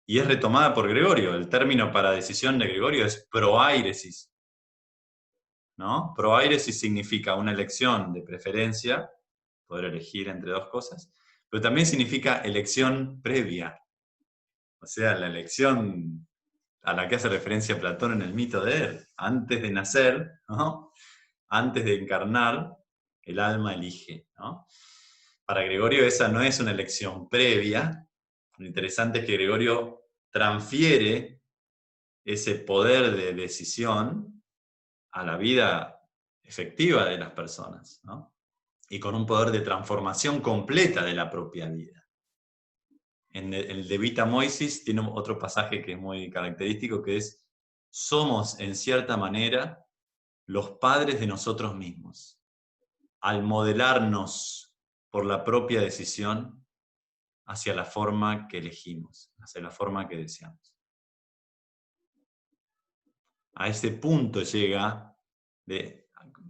y es retomada por Gregorio. El término para decisión de Gregorio es proairesis, ¿no? Proairesis significa una elección de preferencia, poder elegir entre dos cosas, pero también significa elección previa, o sea, la elección a la que hace referencia Platón en el mito de Er. Antes de nacer, ¿no?, antes de encarnar, el alma elige, ¿no? Para Gregorio esa no es una elección previa. Lo interesante es que Gregorio transfiere ese poder de decisión a la vida efectiva de las personas, ¿no?, y con un poder de transformación completa de la propia vida. En el de Vita Moisis tiene otro pasaje que es muy característico, que es: somos en cierta manera los padres de nosotros mismos, al modelarnos por la propia decisión hacia la forma que elegimos, hacia la forma que deseamos. A ese punto llega de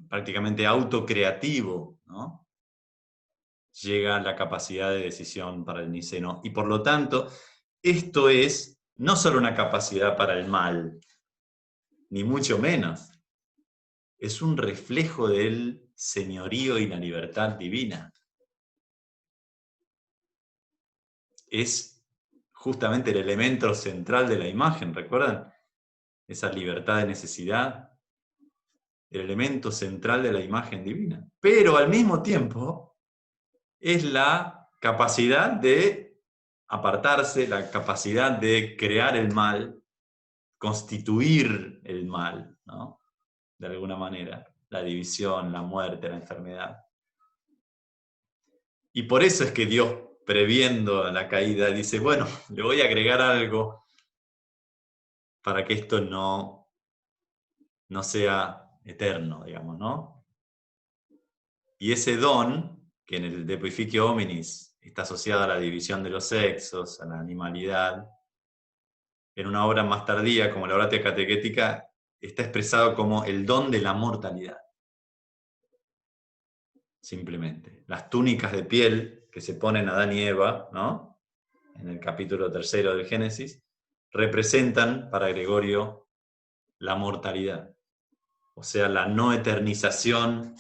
prácticamente autocreativo, ¿no?, llega la capacidad de decisión para el niceno. Y por lo tanto, esto es no solo una capacidad para el mal, ni mucho menos. Es un reflejo del señorío y la libertad divina. es justamente el elemento central de la imagen, ¿recuerdan? Esa libertad de necesidad, el elemento central de la imagen divina. Pero al mismo tiempo es la capacidad de apartarse, la capacidad de crear el mal, constituir el mal, ¿no? De alguna manera, la división, la muerte, la enfermedad. Y por eso es que Dios, previendo la caída, dice, bueno, le voy a agregar algo para que esto no sea eterno, digamos, ¿no? Y ese don, que en el De Poificio Hominis está asociado a la división de los sexos, a la animalidad, en una obra más tardía, como la Oratio Catequética, está expresado como el don de la mortalidad. Simplemente. Las túnicas de piel que se ponen Adán y Eva, ¿no? En el capítulo 3 del Génesis, representan para Gregorio la mortalidad. O sea, la no eternización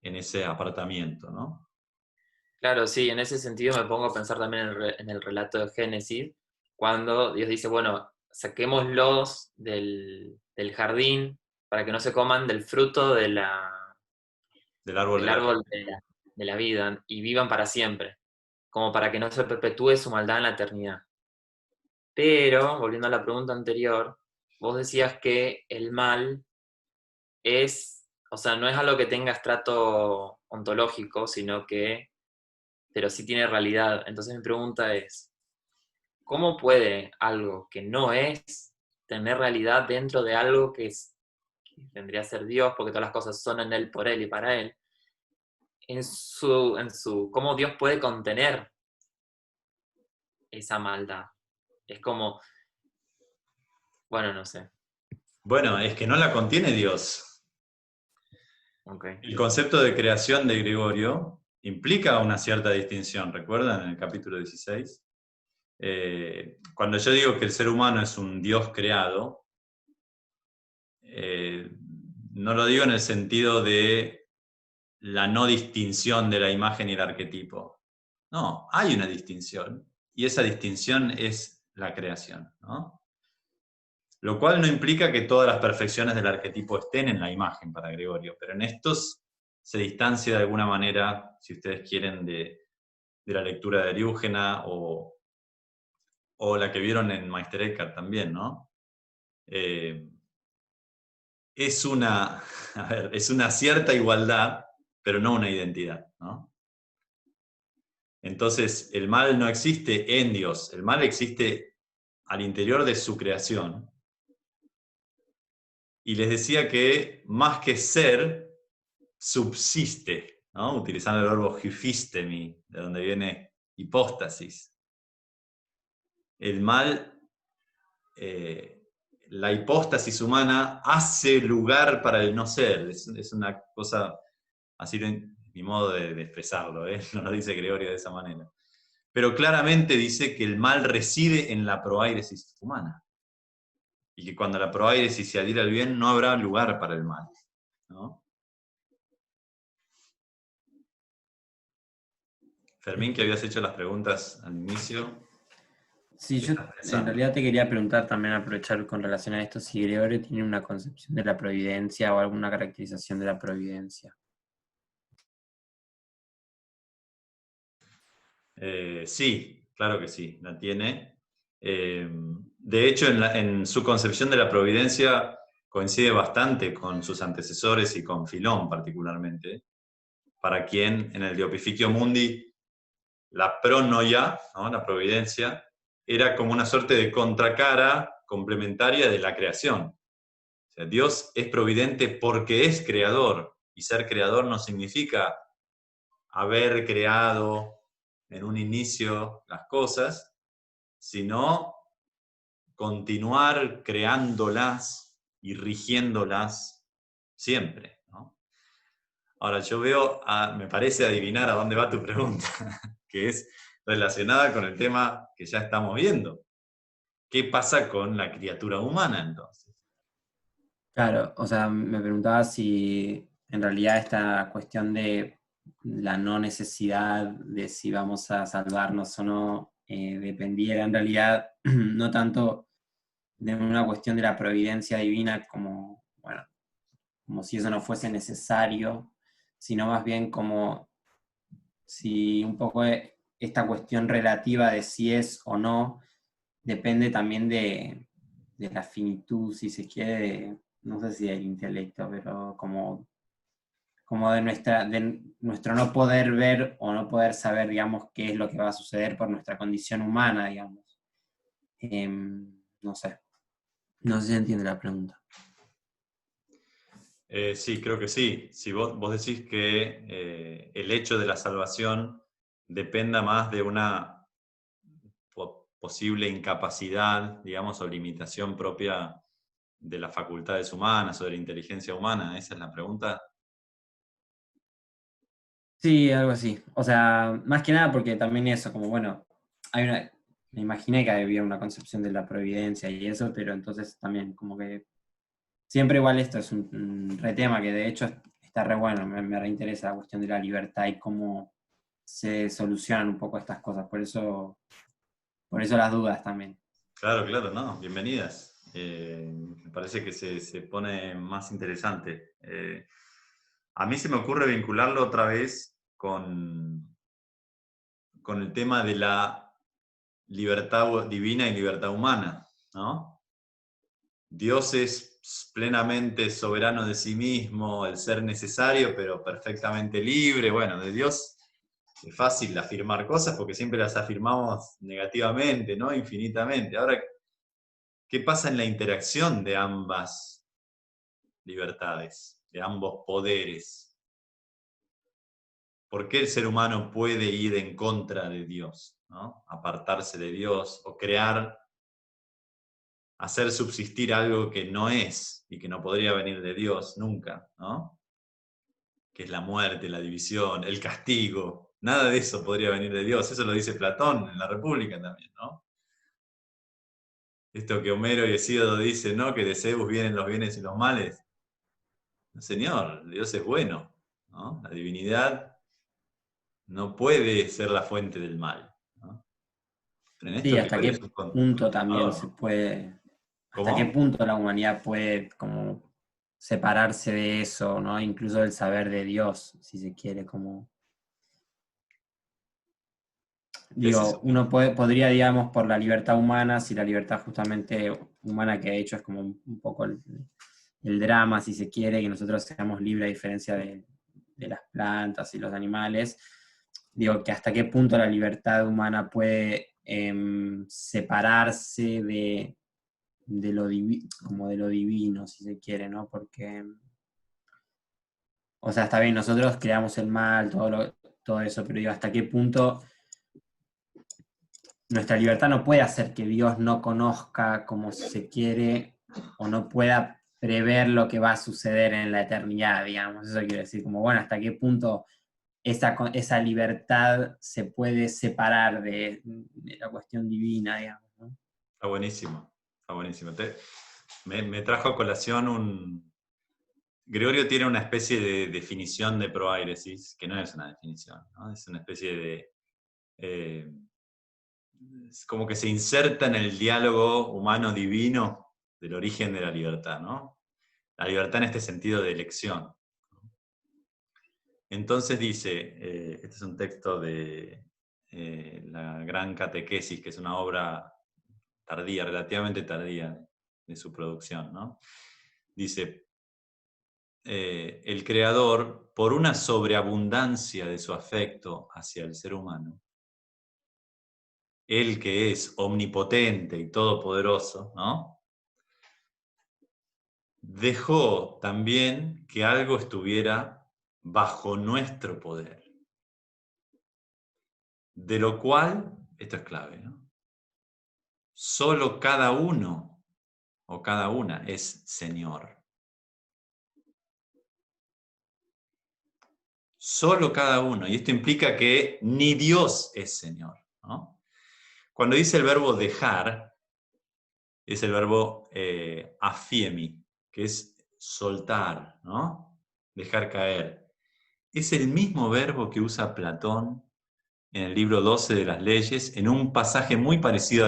en ese apartamiento, ¿no?
Claro, sí, en ese sentido me pongo a pensar también en el relato de Génesis, cuando Dios dice, bueno, saquémoslos del jardín para que no se coman del fruto
Del árbol
del
de la
árbol
vida.
de la vida y vivan para siempre, como para que no se perpetúe su maldad en la eternidad. Pero, volviendo a la pregunta anterior, vos decías que el mal es, o sea, no es algo que tenga estrato ontológico, sino que, pero sí tiene realidad. Entonces mi pregunta es, ¿cómo puede algo que no es tener realidad dentro de algo que vendría a ser Dios, porque todas las cosas son en Él, por Él y para Él? ¿Cómo Dios puede contener esa maldad? Es como, bueno, no sé.
Bueno, es que no la contiene Dios.
Okay.
El concepto de creación de Gregorio implica una cierta distinción, ¿recuerdan? En el capítulo 16. Cuando yo digo que el ser humano es un Dios creado, no lo digo en el sentido de la no distinción de la imagen y el arquetipo. No, hay una distinción, y esa distinción es la creación, ¿no? Lo cual no implica que todas las perfecciones del arquetipo estén en la imagen para Gregorio, pero en estos se distancia de alguna manera, si ustedes quieren, de la lectura de Eriúgena o la que vieron en Meister Eckhart también, ¿no? Es una cierta igualdad, pero no una identidad, ¿no? Entonces, el mal no existe en Dios, el mal existe al interior de su creación. Y les decía que más que ser, subsiste, ¿no? Utilizando el verbo hyphistemi, de donde viene hipóstasis. El mal, la hipóstasis humana hace lugar para el no ser. Es una cosa, así mi modo de expresarlo, no lo dice Gregorio de esa manera. Pero claramente dice que el mal reside en la proairesis humana. Y que cuando la proairesis se adhiere al bien, no habrá lugar para el mal, ¿no? Fermín, que habías hecho las preguntas al inicio.
Sí, yo en realidad te quería preguntar también, aprovechar con relación a esto, si Gregorio tiene una concepción de la providencia o alguna caracterización de la providencia.
Sí, claro que sí, la tiene. De hecho, en su concepción de la providencia coincide bastante con sus antecesores y con Filón particularmente, para quien en el De Opificio Mundi la pronoia, ¿no? La providencia, era como una suerte de contracara complementaria de la creación. O sea, Dios es providente porque es creador, y ser creador no significa haber creado en un inicio las cosas, sino continuar creándolas y rigiéndolas siempre, ¿no? Ahora, yo me parece adivinar a dónde va tu pregunta, que es relacionada con el tema que ya estamos viendo. ¿Qué pasa con la criatura humana entonces?
Claro, o sea, me preguntaba si en realidad esta cuestión de la no necesidad de si vamos a salvarnos o no, dependiera en realidad no tanto de una cuestión de la providencia divina como, bueno, como si eso no fuese necesario, sino más bien como si un poco esta cuestión relativa de si es o no depende también de la finitud, si se quiere, no sé si del intelecto, pero como de nuestro no poder ver o no poder saber, digamos, qué es lo que va a suceder por nuestra condición humana, digamos. No sé. No sé si entiende la pregunta.
Sí, creo que sí. Si vos decís que el hecho de la salvación dependa más de una posible incapacidad, digamos, o limitación propia de las facultades humanas o de la inteligencia humana, ¿esa es la pregunta?
Sí, algo así. O sea, más que nada porque también eso, como bueno, me imaginé que había una concepción de la providencia y eso, pero entonces también como que siempre igual esto es un re tema que de hecho está re bueno, me reinteresa la cuestión de la libertad y cómo se solucionan un poco estas cosas, por eso las dudas también.
Claro, claro, no, bienvenidas. Me parece que se pone más interesante. A mí se me ocurre vincularlo otra vez con el tema de la libertad divina y libertad humana, ¿no? Dios es plenamente soberano de sí mismo, el ser necesario, pero perfectamente libre. Bueno, de Dios es fácil afirmar cosas porque siempre las afirmamos negativamente, ¿no? Infinitamente. Ahora, ¿qué pasa en la interacción de ambas libertades, de ambos poderes? ¿Por qué el ser humano puede ir en contra de Dios, ¿no? Apartarse de Dios o hacer subsistir algo que no es y que no podría venir de Dios nunca, ¿no? Que es la muerte, la división, el castigo. Nada de eso podría venir de Dios. Eso lo dice Platón en la República también, ¿no? Esto que Homero y Hesíodo dicen, ¿no? Que de Zeus vienen los bienes y los males. No, señor, Dios es bueno, ¿no? La divinidad no puede ser la fuente del mal, ¿no? Pero en
Sí,
esto que
hasta
hoy es
qué
un
punto también se
continuador.
puede, hasta qué
¿Cómo?
punto la humanidad puede como separarse de eso, ¿no? Incluso del saber de Dios, si se quiere, como
¿Qué es eso?
digo, podría, digamos, por la libertad humana, si la libertad justamente humana que ha hecho es como un poco el drama, si se quiere, que nosotros seamos libres a diferencia de las plantas y los animales, digo, que hasta qué punto la libertad humana puede separarse como de lo divino, si se quiere, ¿no? Porque, o sea, está bien, nosotros creamos el mal, todo eso, pero digo, hasta qué punto nuestra libertad no puede hacer que Dios no conozca como se quiere o no pueda prever lo que va a suceder en la eternidad, digamos. Eso quiere decir, como, bueno, hasta qué punto esa libertad se puede separar de la cuestión divina, digamos, ¿no?
Está buenísimo, está buenísimo. Me trajo a colación Gregorio tiene una especie de definición de proairesis, que no es una definición, ¿no? Es una especie de... es como que se inserta en el diálogo humano-divino del origen de la libertad, ¿no? La libertad en este sentido de elección. Entonces dice, este es un texto de la Gran Catequesis, que es una obra tardía, relativamente tardía de su producción, ¿no? Dice, el Creador, por una sobreabundancia de su afecto hacia el ser humano, Él que es omnipotente y todopoderoso, ¿no? Dejó también que algo estuviera bajo nuestro poder. De lo cual, esto es clave, ¿no? Solo cada uno o cada una es Señor. Solo cada uno. Y esto implica que ni Dios es Señor, ¿no? Cuando dice el verbo dejar, es el verbo afiemi, que es soltar, ¿no? Dejar caer. Es el mismo verbo que usa Platón en el libro 12 de las leyes, en un pasaje muy parecido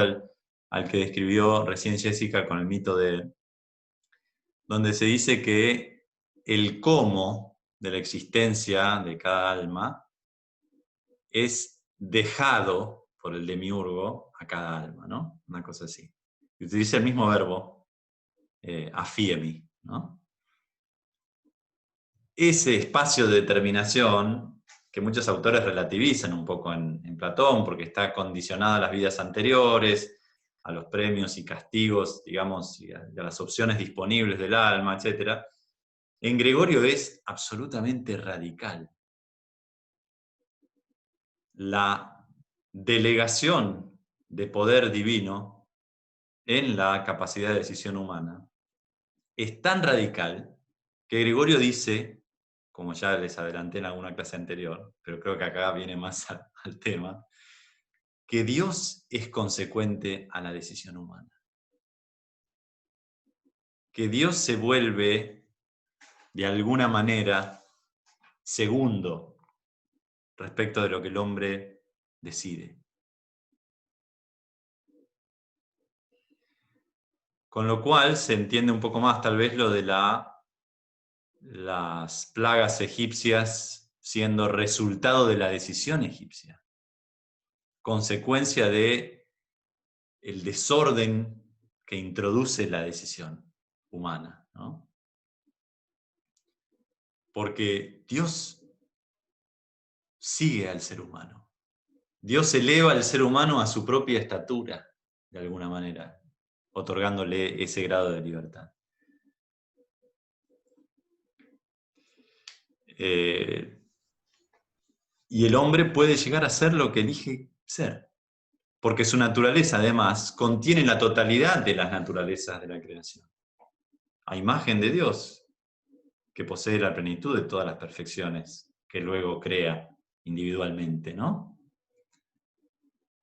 al que describió recién Jessica con el mito de él, donde se dice que el cómo de la existencia de cada alma es dejado por el demiurgo a cada alma, ¿no? Una cosa así. Y utiliza el mismo verbo, afiemi, ¿no? Ese espacio de determinación que muchos autores relativizan un poco en Platón, porque está condicionado a las vidas anteriores, a los premios y castigos, digamos, y a las opciones disponibles del alma, etc. En Gregorio es absolutamente radical. La delegación de poder divino en la capacidad de decisión humana es tan radical que Gregorio dice, como ya les adelanté en alguna clase anterior, pero creo que acá viene más al tema, que Dios es consecuente a la decisión humana. Que Dios se vuelve, de alguna manera, segundo respecto de lo que el hombre decide. Con lo cual se entiende un poco más tal vez lo de las plagas egipcias siendo resultado de la decisión egipcia, consecuencia de el desorden que introduce la decisión humana, ¿no? Porque Dios sigue al ser humano. Dios eleva al ser humano a su propia estatura, de alguna manera, otorgándole ese grado de libertad. Y el hombre puede llegar a ser lo que elige ser, porque su naturaleza, además, contiene la totalidad de las naturalezas de la creación. A imagen de Dios, que posee la plenitud de todas las perfecciones que luego crea individualmente, ¿no?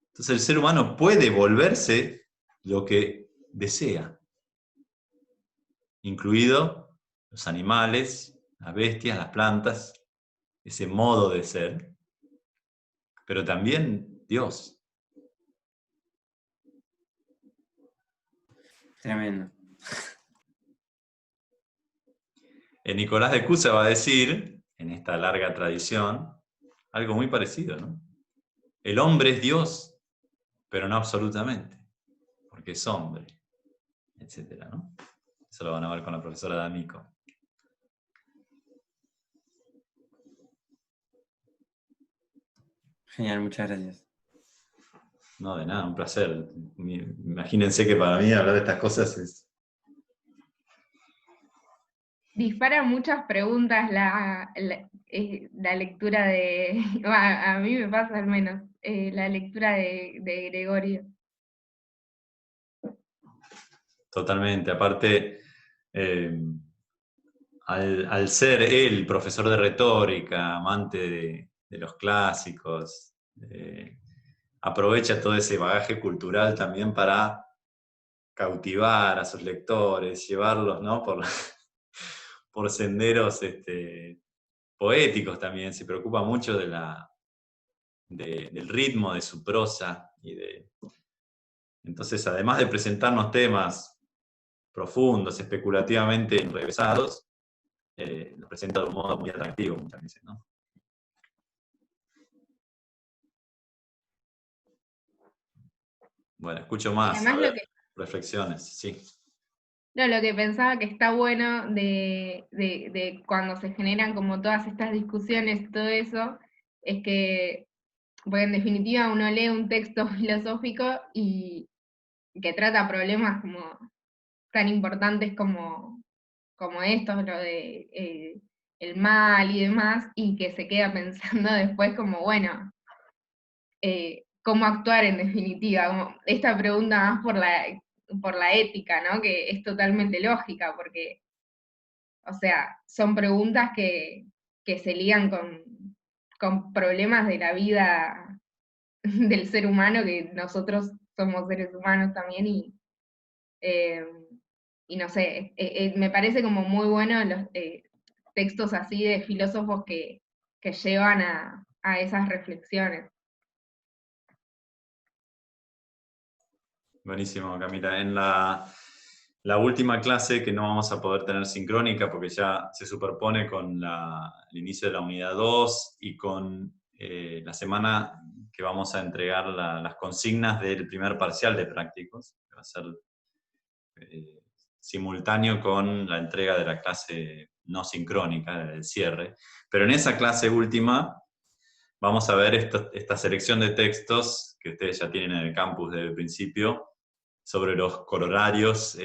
Entonces el ser humano puede volverse lo que desea, incluido los animales, las bestias, las plantas, ese modo de ser, pero también Dios.
Tremendo.
Nicolás de Cusa va a decir, en esta larga tradición, algo muy parecido, ¿no? El hombre es Dios, pero no absolutamente, porque es hombre, etc., ¿no? Eso lo van a ver con la profesora D'Amico.
Genial, muchas gracias.
No, de nada, un placer. Imagínense que para mí hablar de estas cosas es...
Dispara muchas preguntas la lectura de, a mí me pasa al menos, la lectura de Gregorio.
Totalmente. Aparte, al ser él profesor de retórica, amante de los clásicos, aprovecha todo ese bagaje cultural también para cautivar a sus lectores, llevarlos, ¿no? por senderos poéticos también. Se preocupa mucho del ritmo de su prosa. Entonces, además de presentarnos temas profundos, especulativamente enrevesados, lo presenta de un modo muy atractivo muchas veces, ¿no? Bueno, escucho más.
Además,
A ver, reflexiones, sí.
no, lo que pensaba que está bueno de cuando se generan como todas estas discusiones y todo eso, es que, porque en definitiva uno lee un texto filosófico y que trata problemas como tan importantes como estos, lo de el mal y demás, y que se queda pensando después como, bueno, cómo actuar en definitiva, como esta pregunta más por la ética, ¿no? Que es totalmente lógica, porque, o sea, son preguntas que se ligan con problemas de la vida del ser humano, que nosotros somos seres humanos también, y no sé, me parece como muy bueno los textos así de filósofos que llevan a esas reflexiones.
Buenísimo, Camila. En la última clase, que no vamos a poder tener sincrónica porque ya se superpone con el inicio de la unidad 2 y con la semana que vamos a entregar las consignas del primer parcial de prácticos, que va a ser simultáneo con la entrega de la clase no sincrónica, del cierre. Pero en esa clase última vamos a ver esta selección de textos que ustedes ya tienen en el campus desde el principio, sobre los corolarios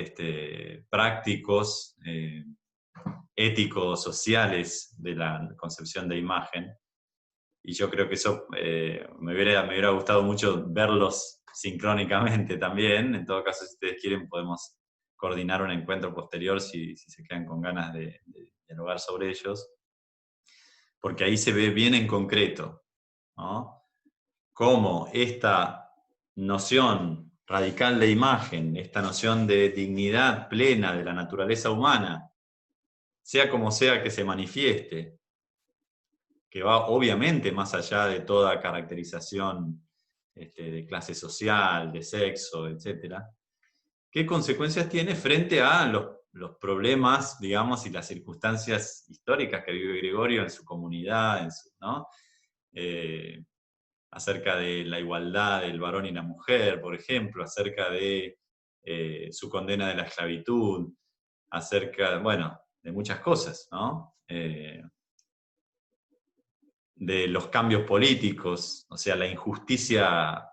prácticos, éticos, sociales de la concepción de imagen. Y yo creo que eso me hubiera gustado mucho verlos sincrónicamente también. En todo caso, si ustedes quieren, podemos coordinar un encuentro posterior si se quedan con ganas de dialogar sobre ellos. Porque ahí se ve bien en concreto, ¿no? Cómo esta noción radical de imagen, esta noción de dignidad plena de la naturaleza humana, sea como sea que se manifieste, que va obviamente más allá de toda caracterización de clase social, de sexo, etc., ¿qué consecuencias tiene frente a los problemas, digamos, y las circunstancias históricas que vive Gregorio en su comunidad, ¿no? Acerca de la igualdad del varón y la mujer, por ejemplo, acerca de su condena de la esclavitud, acerca, bueno, de muchas cosas, ¿no? De los cambios políticos, o sea, la injusticia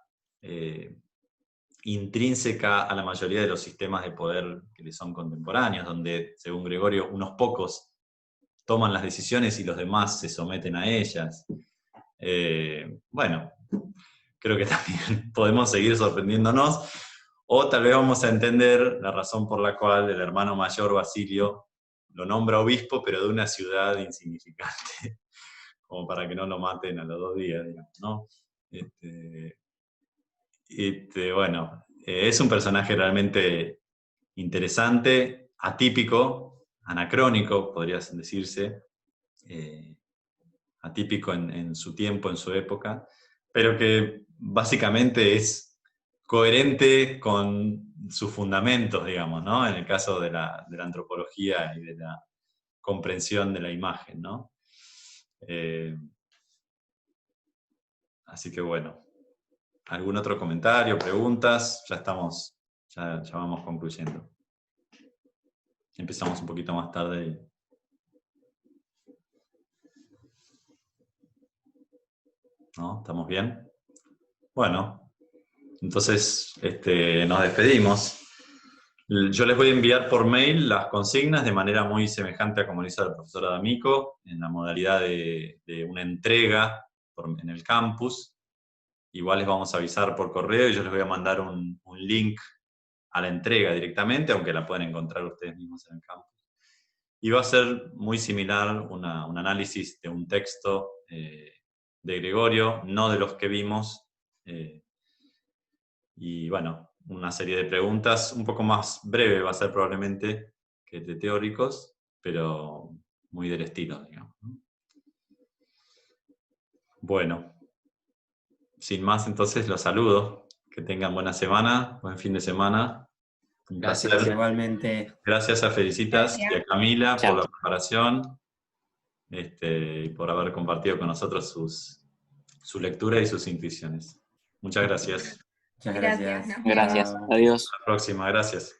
intrínseca a la mayoría de los sistemas de poder que le son contemporáneos, donde, según Gregorio, unos pocos toman las decisiones y los demás se someten a ellas. Bueno, creo que también podemos seguir sorprendiéndonos, o tal vez vamos a entender la razón por la cual el hermano mayor Basilio lo nombra obispo, pero de una ciudad insignificante, como para que no lo maten a los 2 días, digamos, ¿no? Bueno, es un personaje realmente interesante, atípico, anacrónico, podría decirse, atípico en su tiempo, en su época, pero que básicamente es coherente con sus fundamentos, digamos, ¿no? En el caso de la antropología y de la comprensión de la imagen, ¿no? Así que bueno, ¿algún otro comentario, preguntas? Ya vamos concluyendo. Empezamos un poquito más tarde. ¿No? ¿Estamos bien? Bueno, entonces nos despedimos. Yo les voy a enviar por mail las consignas de manera muy semejante a como lo hizo la profesora D'Amico, en la modalidad de una entrega en el campus. Igual les vamos a avisar por correo y yo les voy a mandar un link a la entrega directamente, aunque la pueden encontrar ustedes mismos en el campus. Y va a ser muy similar un análisis de un texto de Gregorio, no de los que vimos, y bueno, una serie de preguntas, un poco más breve va a ser probablemente que de teóricos, pero muy del estilo, digamos, ¿no? Bueno, sin más entonces los saludo, que tengan buena semana, buen fin de semana. Un
Gracias,
placer.
Igualmente.
Gracias a Felicitas y a Camila
Chao.
por la preparación y por haber compartido con nosotros su lectura y sus intuiciones. Muchas gracias.
Muchas
Gracias,
gracias.
nos vemos.
Gracias.
Chao.
Adiós.
Hasta la próxima, gracias.